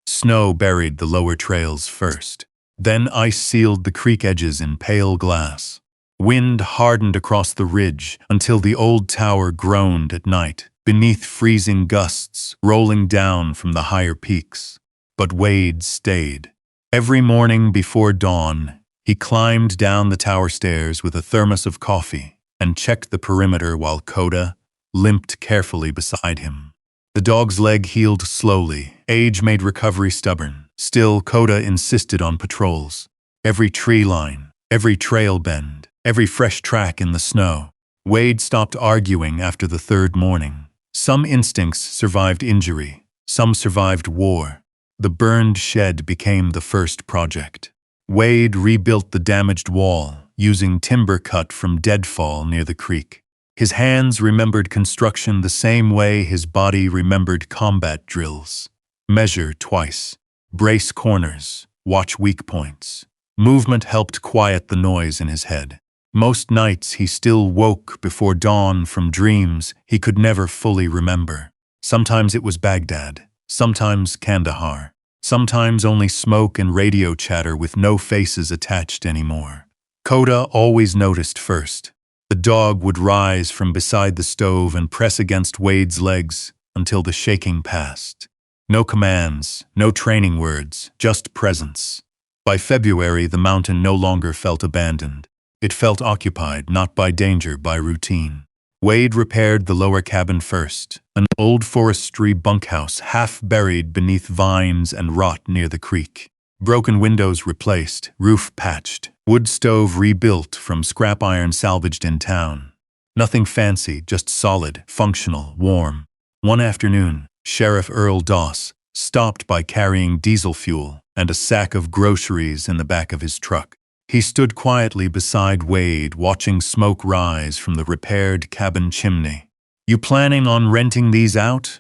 Snow buried the lower trails first. Then ice sealed the creek edges in pale glass. Wind hardened across the ridge until the old tower groaned at night, beneath freezing gusts rolling down from the higher peaks. But Wade stayed. Every morning before dawn, he climbed down the tower stairs with a thermos of coffee and checked the perimeter while Koda limped carefully beside him. The dog's leg healed slowly. Age made recovery stubborn. Still, Koda insisted on patrols. Every tree line, every trail bend, every fresh track in the snow. Wade stopped arguing after the third morning. Some instincts survived injury. Some survived war. The burned shed became the first project. Wade rebuilt the damaged wall, using timber cut from deadfall near the creek. His hands remembered construction the same way his body remembered combat drills. Measure twice. Brace corners. Watch weak points. Movement helped quiet the noise in his head. Most nights he still woke before dawn from dreams he could never fully remember. Sometimes it was Baghdad. Sometimes Kandahar. Sometimes only smoke and radio chatter with no faces attached anymore. Koda always noticed first. The dog would rise from beside the stove and press against Wade's legs until the shaking passed. No commands, no training words, just presence. By February, the mountain no longer felt abandoned. It felt occupied, not by danger, by routine. Wade repaired the lower cabin first, an old forestry bunkhouse half buried beneath vines and rot near the creek. Broken windows replaced, roof patched, wood stove rebuilt from scrap iron salvaged in town. Nothing fancy, just solid, functional, warm. One afternoon, Sheriff Earl Doss stopped by carrying diesel fuel and a sack of groceries in the back of his truck. He stood quietly beside Wade, watching smoke rise from the repaired cabin chimney. You planning on renting these out?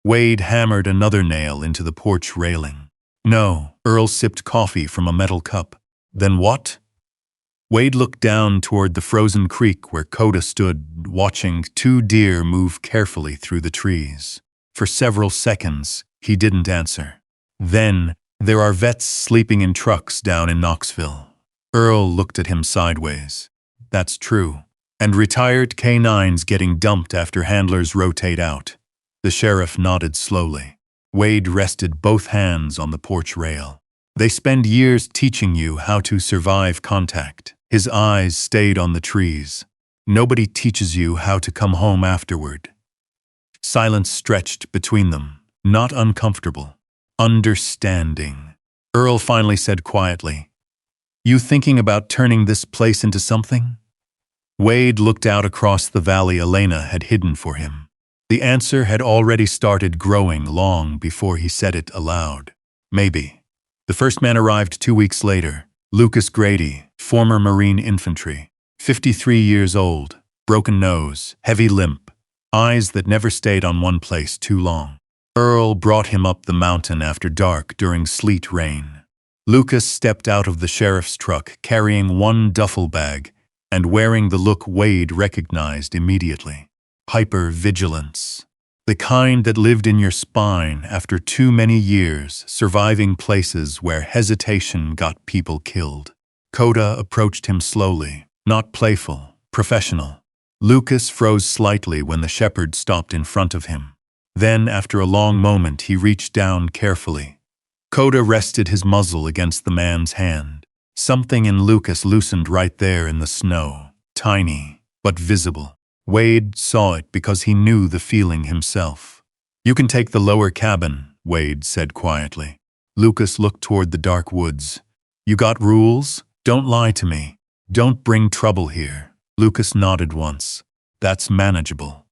Wade hammered another nail into the porch railing. No, Earl sipped coffee from a metal cup. Then what? Wade looked down toward the frozen creek where Koda stood, watching two deer move carefully through the trees. For several seconds, he didn't answer. Then, there are vets sleeping in trucks down in Knoxville. Earl looked at him sideways. That's true. And retired canines getting dumped after handlers rotate out. The sheriff nodded slowly. Wade rested both hands on the porch rail. They spend years teaching you how to survive contact. His eyes stayed on the trees. Nobody teaches you how to come home afterward. Silence stretched between them, not uncomfortable. Understanding. Earl finally said quietly, "You thinking about turning this place into something?" Wade looked out across the valley Elena had hidden for him. The answer had already started growing long before he said it aloud. Maybe. The first man arrived 2 weeks later, Lucas Grady, former Marine infantry, 53 years old, broken nose, heavy limp, eyes that never stayed on one place too long. Earl brought him up the mountain after dark during sleet rain. Lucas stepped out of the sheriff's truck carrying one duffel bag and wearing the look Wade recognized immediately. Hyper-vigilance. The kind that lived in your spine after too many years surviving places where hesitation got people killed. Koda approached him slowly, not playful, professional. Lucas froze slightly when the shepherd stopped in front of him. Then, after a long moment, he reached down carefully. Koda rested his muzzle against the man's hand. Something in Lucas loosened right there in the snow, tiny, but visible. Wade saw it because he knew the feeling himself. "You can take the lower cabin," Wade said quietly. Lucas looked toward the dark woods. "You got rules? Don't lie to me. Don't bring trouble here." Lucas nodded once. "That's manageable."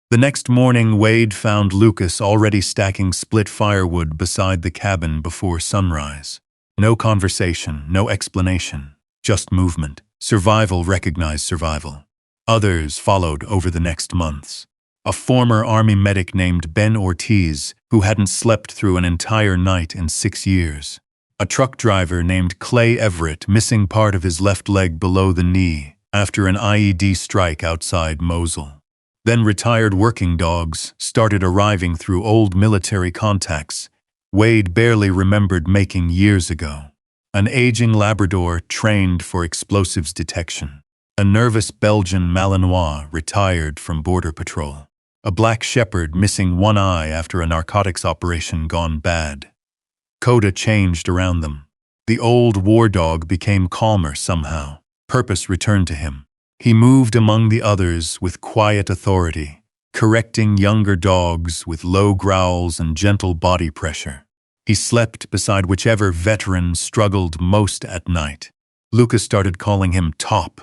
The next morning, Wade found Lucas already stacking split firewood beside the cabin before sunrise. No conversation, no explanation, just movement. Survival recognized survival. Others followed over the next months. A former Army medic named Ben Ortiz, who hadn't slept through an entire night in 6 years. A truck driver named Clay Everett, missing part of his left leg below the knee after an IED strike outside Mosul. Then retired working dogs started arriving through old military contacts Wade barely remembered making years ago. An aging Labrador trained for explosives detection. A nervous Belgian Malinois retired from Border Patrol. A black shepherd missing one eye after a narcotics operation gone bad. Koda changed around them. The old war dog became calmer somehow. Purpose returned to him. He moved among the others with quiet authority, correcting younger dogs with low growls and gentle body pressure. He slept beside whichever veteran struggled most at night. Lucas started calling him Top.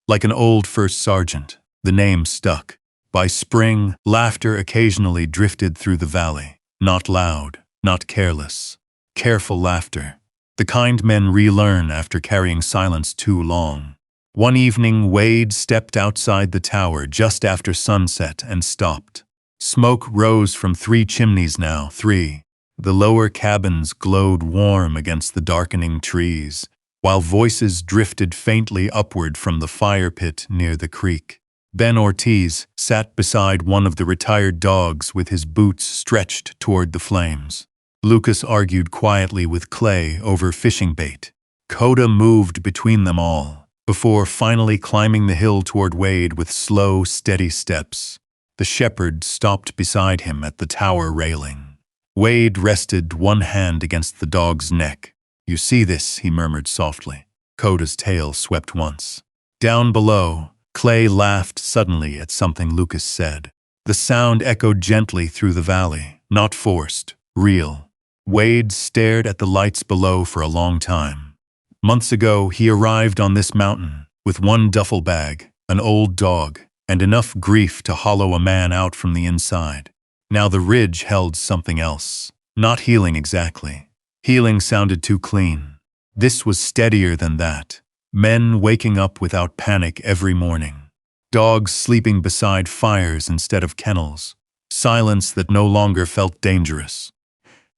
Like an old first sergeant, the name stuck. By spring, laughter occasionally drifted through the valley. Not loud, not careless. Careful laughter. The kind men relearn after carrying silence too long. One evening, Wade stepped outside the tower just after sunset and stopped. Smoke rose from 3 chimneys now, 3. The lower cabins glowed warm against the darkening trees, while voices drifted faintly upward from the fire pit near the creek. Ben Ortiz sat beside one of the retired dogs with his boots stretched toward the flames. Lucas argued quietly with Clay over fishing bait. Koda moved between them all, before finally climbing the hill toward Wade with slow, steady steps. The shepherd stopped beside him at the tower railing. Wade rested one hand against the dog's neck. "You see this," he murmured softly. Koda's tail swept once. Down below, Clay laughed suddenly at something Lucas said. The sound echoed gently through the valley, not forced, real. Wade stared at the lights below for a long time. Months ago, he arrived on this mountain with one duffel bag, an old dog, and enough grief to hollow a man out from the inside. Now the ridge held something else. Not healing exactly. Healing sounded too clean. This was steadier than that. Men waking up without panic every morning. Dogs sleeping beside fires instead of kennels. Silence that no longer felt dangerous.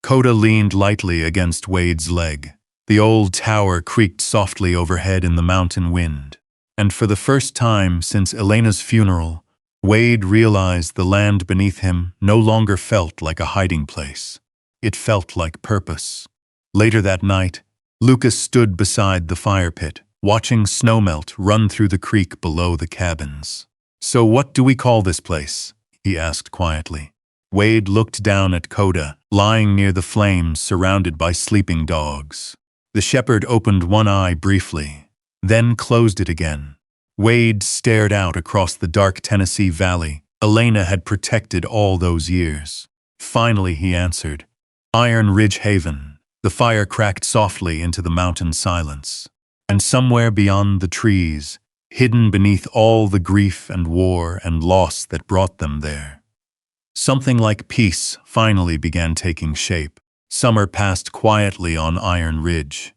Koda leaned lightly against Wade's leg. The old tower creaked softly overhead in the mountain wind. And for the first time since Elena's funeral, Wade realized the land beneath him no longer felt like a hiding place. It felt like purpose. Later that night, Lucas stood beside the fire pit, watching snowmelt run through the creek below the cabins. "So what do we call this place?" he asked quietly. Wade looked down at Koda, lying near the flames surrounded by sleeping dogs. The shepherd opened one eye briefly, then closed it again. Wade stared out across the dark Tennessee valley Elena had protected all those years. Finally he answered, "Iron Ridge Haven." The fire cracked softly into the mountain silence. And somewhere beyond the trees, hidden beneath all the grief and war and loss that brought them there, something like peace finally began taking shape. Summer passed quietly on Iron Ridge.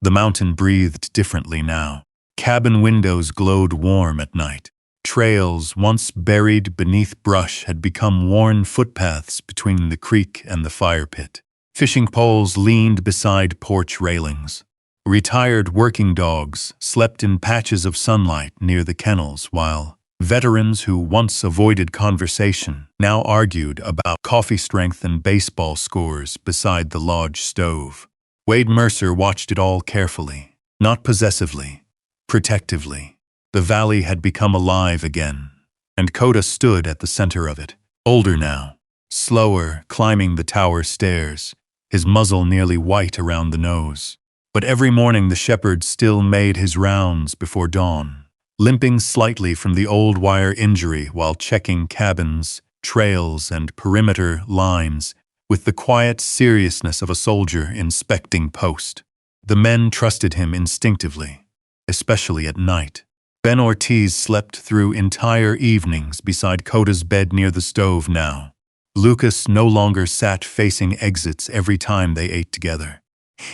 The mountain breathed differently now. Cabin windows glowed warm at night. Trails, once buried beneath brush, had become worn footpaths between the creek and the fire pit. Fishing poles leaned beside porch railings. Retired working dogs slept in patches of sunlight near the kennels, while veterans who once avoided conversation now argued about coffee strength and baseball scores beside the lodge stove. Wade Mercer watched it all carefully, not possessively, protectively. The valley had become alive again, and Koda stood at the center of it, older now, slower, climbing the tower stairs, his muzzle nearly white around the nose. But every morning the shepherd still made his rounds before dawn, limping slightly from the old wire injury while checking cabins, trails, and perimeter lines with the quiet seriousness of a soldier inspecting post. The men trusted him instinctively, especially at night. Ben Ortiz slept through entire evenings beside Koda's bed near the stove now. Lucas no longer sat facing exits every time they ate together.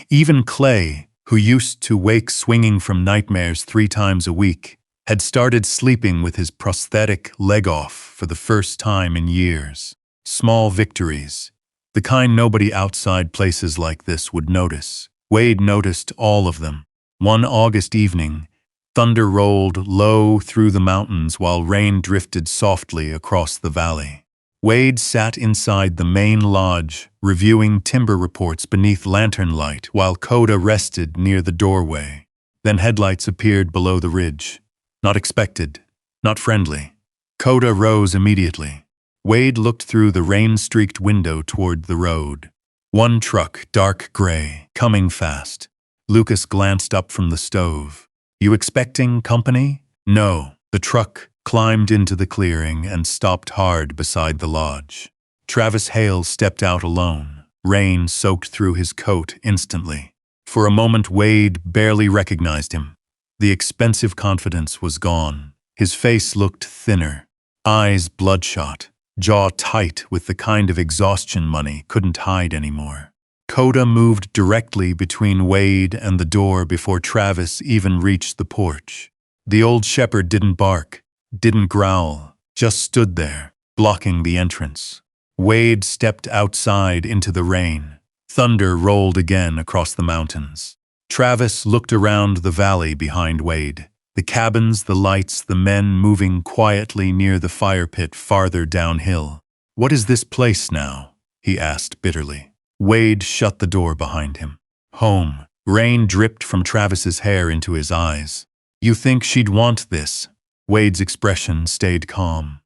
Even Clay, who used to wake swinging from nightmares 3 times a week, had started sleeping with his prosthetic leg off for the first time in years. Small victories, the kind nobody outside places like this would notice. Wade noticed all of them. One August evening, thunder rolled low through the mountains while rain drifted softly across the valley. Wade sat inside the main lodge, reviewing timber reports beneath lantern light while Koda rested near the doorway. Then headlights appeared below the ridge. Not expected, not friendly. Koda rose immediately. Wade looked through the rain-streaked window toward the road. One truck, dark gray, coming fast. Lucas glanced up from the stove. "You expecting company?" "No." The truck climbed into the clearing and stopped hard beside the lodge. Travis Hale stepped out alone. Rain soaked through his coat instantly. For a moment Wade barely recognized him. The expensive confidence was gone. His face looked thinner, eyes bloodshot, jaw tight with the kind of exhaustion money couldn't hide anymore. Koda moved directly between Wade and the door before Travis even reached the porch. The old shepherd didn't bark, didn't growl, just stood there, blocking the entrance. Wade stepped outside into the rain. Thunder rolled again across the mountains. Travis looked around the valley behind Wade. The cabins, the lights, the men moving quietly near the fire pit farther downhill. "What is this place now?" he asked bitterly. Wade shut the door behind him. "Home." Rain dripped from Travis's hair into his eyes. "You think she'd want this?" Wade's expression stayed calm.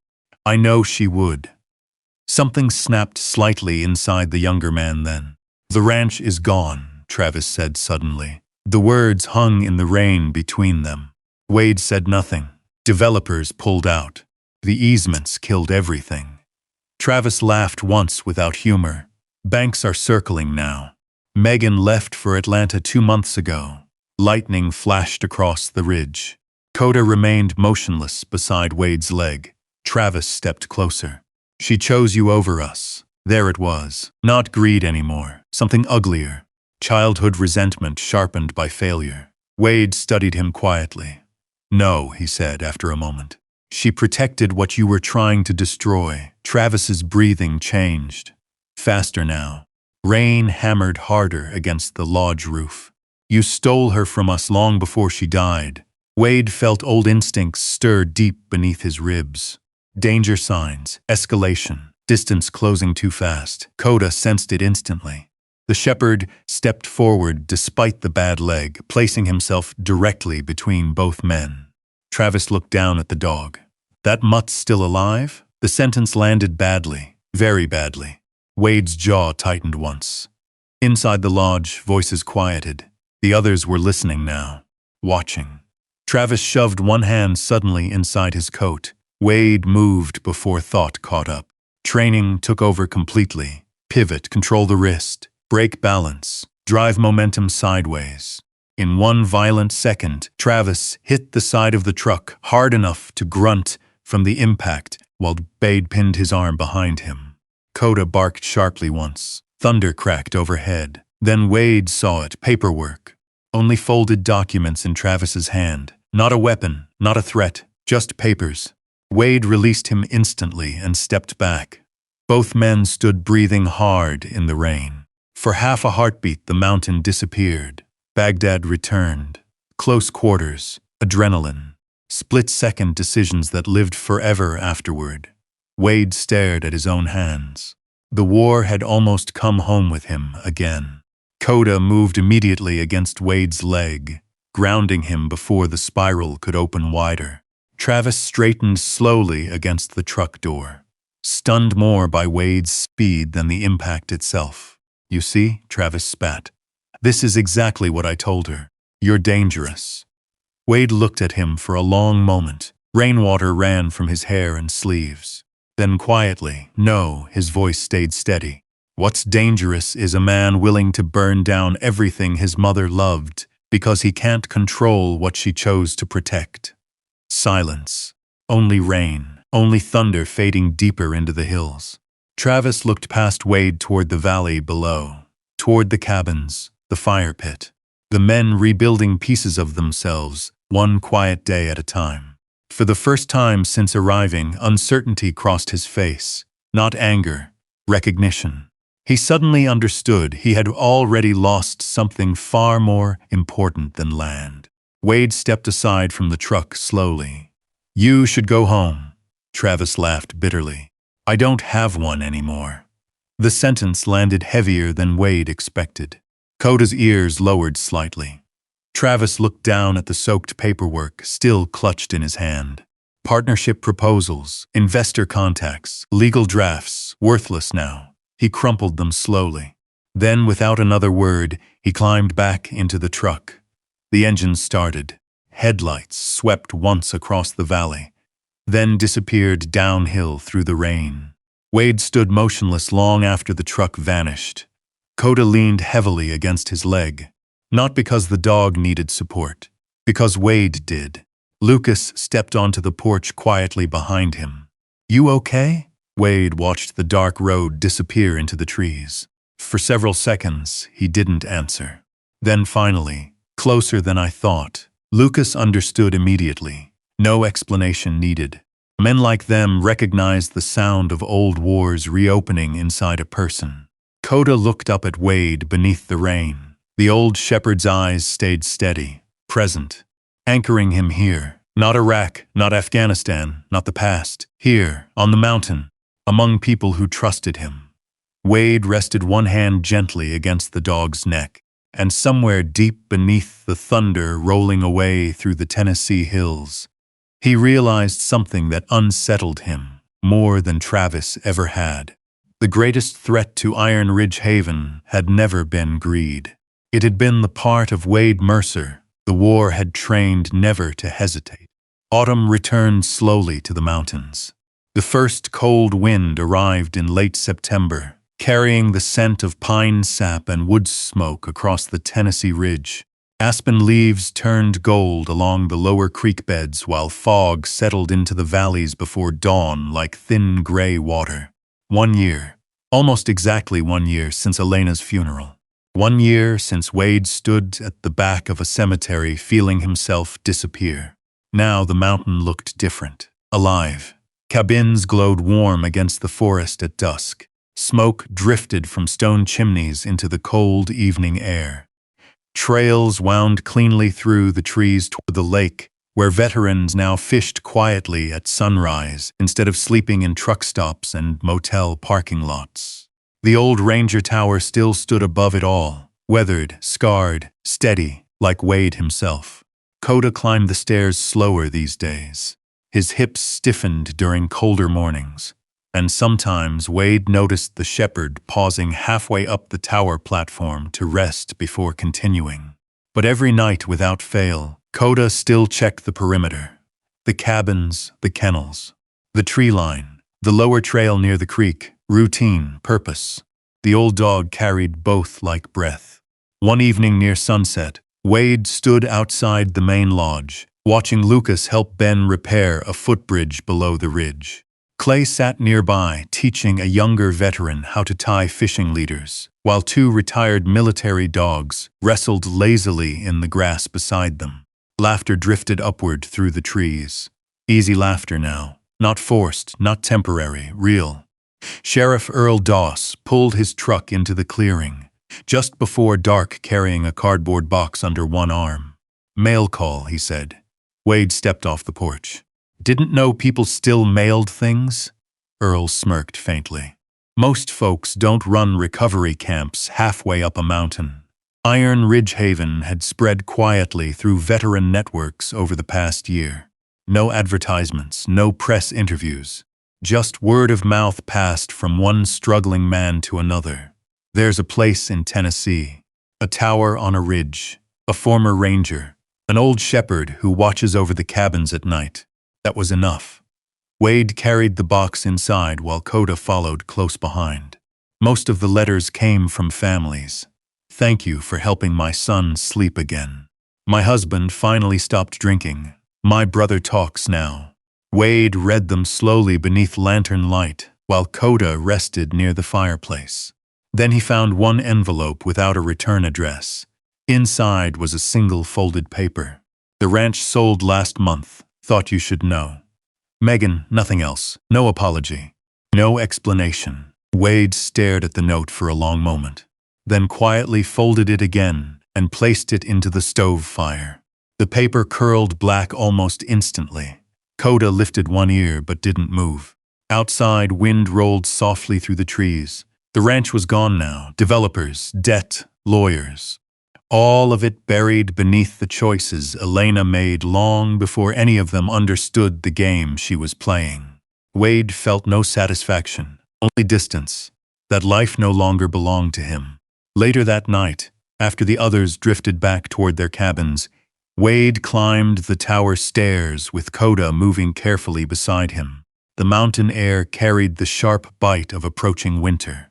"I know she would." Something snapped slightly inside the younger man then. "The ranch is gone," Travis said suddenly. The words hung in the rain between them. Wade said nothing. "Developers pulled out. The easements killed everything." Travis laughed once without humor. "Banks are circling now. Megan left for Atlanta 2 months ago." Lightning flashed across the ridge. Koda remained motionless beside Wade's leg. Travis stepped closer. "She chose you over us." There it was. Not greed anymore. Something uglier. Childhood resentment sharpened by failure. Wade studied him quietly. "No," he said after a moment. "She protected what you were trying to destroy." Travis's breathing changed. Faster now. Rain hammered harder against the lodge roof. "You stole her from us long before she died." Wade felt old instincts stir deep beneath his ribs. Danger signs, escalation, distance closing too fast. Koda sensed it instantly. The shepherd stepped forward despite the bad leg, placing himself directly between both men. Travis looked down at the dog. "That mutt's still alive?" The sentence landed badly. Very badly. Wade's jaw tightened once. Inside the lodge, voices quieted. The others were listening now, watching. Travis shoved one hand suddenly inside his coat. Wade moved before thought caught up. Training took over completely. Pivot, control the wrist, break balance, drive momentum sideways. In one violent second, Travis hit the side of the truck hard enough to grunt from the impact while Wade pinned his arm behind him. Koda barked sharply once. Thunder cracked overhead. Then Wade saw it, paperwork. Only folded documents in Travis's hand. Not a weapon, not a threat, just papers. Wade released him instantly and stepped back. Both men stood breathing hard in the rain. For half a heartbeat, the mountain disappeared. Baghdad returned. Close quarters, adrenaline. Split-second decisions that lived forever afterward. Wade stared at his own hands. The war had almost come home with him again. Koda moved immediately against Wade's leg, grounding him before the spiral could open wider. Travis straightened slowly against the truck door, stunned more by Wade's speed than the impact itself. "You see," Travis spat. "This is exactly what I told her. You're dangerous." Wade looked at him for a long moment. Rainwater ran from his hair and sleeves. Then quietly, "No," his voice stayed steady. "What's dangerous is a man willing to burn down everything his mother loved because he can't control what she chose to protect." Silence. Only rain. Only thunder fading deeper into the hills. Travis looked past Wade toward the valley below, toward the cabins, the fire pit. The men rebuilding pieces of themselves, one quiet day at a time. For the first time since arriving, uncertainty crossed his face. Not anger, recognition. He suddenly understood he had already lost something far more important than land. Wade stepped aside from the truck slowly. "You should go home." Travis laughed bitterly. "I don't have one anymore." The sentence landed heavier than Wade expected. Koda's ears lowered slightly. Travis looked down at the soaked paperwork still clutched in his hand. Partnership proposals, investor contacts, legal drafts, worthless now. He crumpled them slowly. Then, without another word, he climbed back into the truck. The engine started. Headlights swept once across the valley, then disappeared downhill through the rain. Wade stood motionless long after the truck vanished. Koda leaned heavily against his leg. Not because the dog needed support, because Wade did. Lucas stepped onto the porch quietly behind him. "You okay?" Wade watched the dark road disappear into the trees. For several seconds, he didn't answer. Then finally, "Closer than I thought." Lucas understood immediately. No explanation needed. Men like them recognized the sound of old wars reopening inside a person. Koda looked up at Wade beneath the rain. The old shepherd's eyes stayed steady, present, anchoring him here. Not Iraq, not Afghanistan, not the past. Here, on the mountain, among people who trusted him. Wade rested one hand gently against the dog's neck, and somewhere deep beneath the thunder rolling away through the Tennessee hills, he realized something that unsettled him more than Travis ever had. The greatest threat to Iron Ridge Haven had never been greed. It had been the part of Wade Mercer the war had trained never to hesitate. Autumn returned slowly to the mountains. The first cold wind arrived in late September, carrying the scent of pine sap and wood smoke across the Tennessee Ridge. Aspen leaves turned gold along the lower creek beds while fog settled into the valleys before dawn like thin gray water. 1 year, almost exactly 1 year since Elena's funeral. 1 year since Wade stood at the back of a cemetery feeling himself disappear. Now the mountain looked different, alive. Cabins glowed warm against the forest at dusk. Smoke drifted from stone chimneys into the cold evening air. Trails wound cleanly through the trees toward the lake, where veterans now fished quietly at sunrise instead of sleeping in truck stops and motel parking lots. The old Ranger Tower still stood above it all, weathered, scarred, steady, like Wade himself. Koda climbed the stairs slower these days. His hips stiffened during colder mornings. And sometimes Wade noticed the shepherd pausing halfway up the tower platform to rest before continuing. But every night without fail, Koda still checked the perimeter. The cabins, the kennels, the tree line, the lower trail near the creek, routine, purpose. The old dog carried both like breath. One evening near sunset, Wade stood outside the main lodge, watching Lucas help Ben repair a footbridge below the ridge. Clay sat nearby, teaching a younger veteran how to tie fishing leaders, while two retired military dogs wrestled lazily in the grass beside them. Laughter drifted upward through the trees. Easy laughter now, not forced, not temporary, real. Sheriff Earl Doss pulled his truck into the clearing, just before dark, carrying a cardboard box under one arm. "Mail call," he said. Wade stepped off the porch. "Didn't know people still mailed things?" Earl smirked faintly. "Most folks don't run recovery camps halfway up a mountain." Iron Ridge Haven had spread quietly through veteran networks over the past year. No advertisements, no press interviews. Just word of mouth passed from one struggling man to another. "There's a place in Tennessee, a tower on a ridge, a former ranger, an old shepherd who watches over the cabins at night." That was enough. Wade carried the box inside while Koda followed close behind. Most of the letters came from families. "Thank you for helping my son sleep again. My husband finally stopped drinking. My brother talks now." Wade read them slowly beneath lantern light while Koda rested near the fireplace. Then he found one envelope without a return address. Inside was a single folded paper. "The ranch sold last month. Thought you should know. Megan, nothing else. No apology. No explanation." Wade stared at the note for a long moment, then quietly folded it again and placed it into the stove fire. The paper curled black almost instantly. Koda lifted one ear but didn't move. Outside, wind rolled softly through the trees. The ranch was gone now. Developers, debt, lawyers. All of it buried beneath the choices Elena made long before any of them understood the game she was playing. Wade felt no satisfaction, only distance, that life no longer belonged to him. Later that night, after the others drifted back toward their cabins, Wade climbed the tower stairs with Koda moving carefully beside him. The mountain air carried the sharp bite of approaching winter.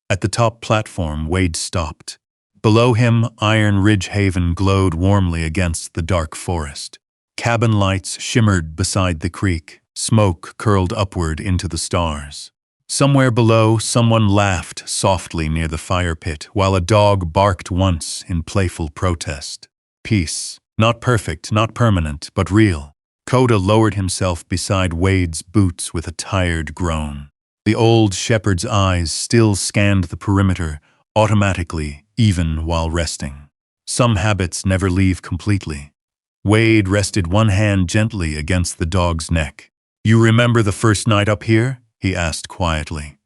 At the top platform, Wade stopped. Below him, Iron Ridge Haven glowed warmly against the dark forest. Cabin lights shimmered beside the creek. Smoke curled upward into the stars. Somewhere below, someone laughed softly near the fire pit, while a dog barked once in playful protest. Peace. Not perfect, not permanent, but real. Koda lowered himself beside Wade's boots with a tired groan. The old shepherd's eyes still scanned the perimeter, automatically, even while resting. Some habits never leave completely. Wade rested one hand gently against the dog's neck. "You remember the first night up here?" he asked quietly.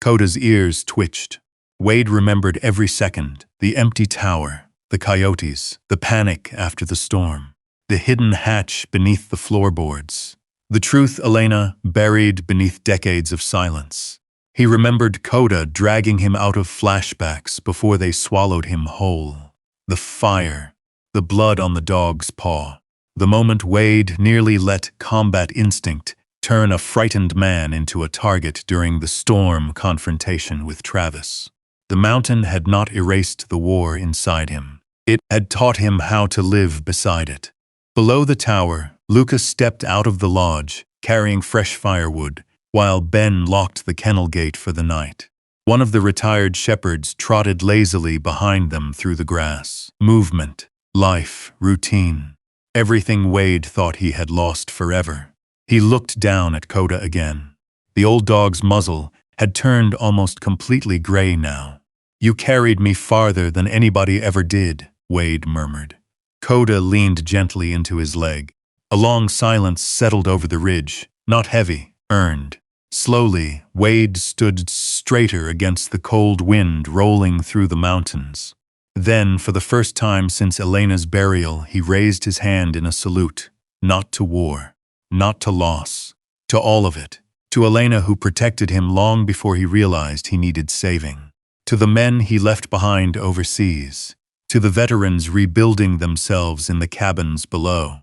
Koda's ears twitched. Wade remembered every second: the empty tower, the coyotes, the panic after the storm, the hidden hatch beneath the floorboards. The truth, Elena, buried beneath decades of silence. He remembered Koda dragging him out of flashbacks before they swallowed him whole. The fire, the blood on the dog's paw. The moment Wade nearly let combat instinct turn a frightened man into a target during the storm confrontation with Travis. The mountain had not erased the war inside him. It had taught him how to live beside it. Below the tower, Lucas stepped out of the lodge, carrying fresh firewood, while Ben locked the kennel gate for the night. One of the retired shepherds trotted lazily behind them through the grass. Movement, life, routine. Everything Wade thought he had lost forever. He looked down at Koda again. The old dog's muzzle had turned almost completely gray now. "You carried me farther than anybody ever did," Wade murmured. Koda leaned gently into his leg. A long silence settled over the ridge, not heavy, earned. Slowly, Wade stood straighter against the cold wind rolling through the mountains. Then, for the first time since Elena's burial, he raised his hand in a salute, not to war, not to loss, to all of it. To Elena, who protected him long before he realized he needed saving. To the men he left behind overseas. To the veterans rebuilding themselves in the cabins below.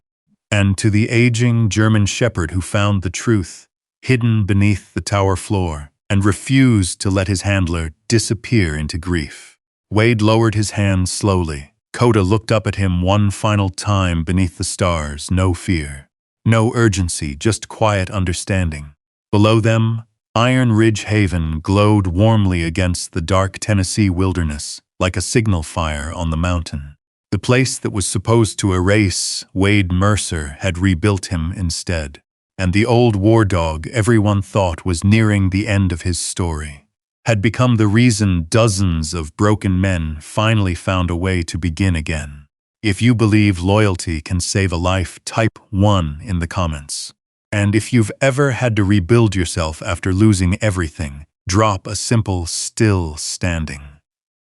And to the aging German shepherd who found the truth hidden beneath the tower floor and refused to let his handler disappear into grief. Wade lowered his hand slowly. Koda looked up at him one final time beneath the stars, no fear. No urgency, just quiet understanding. Below them, Iron Ridge Haven glowed warmly against the dark Tennessee wilderness, like a signal fire on the mountain. The place that was supposed to erase Wade Mercer had rebuilt him instead. And the old war dog everyone thought was nearing the end of his story had become the reason dozens of broken men finally found a way to begin again. If you believe loyalty can save a life, type 1 in the comments. And if you've ever had to rebuild yourself after losing everything, drop a simple "still standing."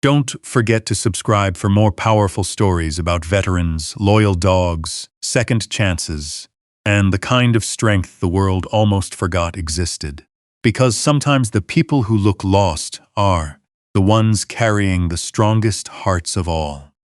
Don't forget to subscribe for more powerful stories about veterans, loyal dogs, second chances, and the kind of strength the world almost forgot existed. Because sometimes the people who look lost are the ones carrying the strongest hearts of all.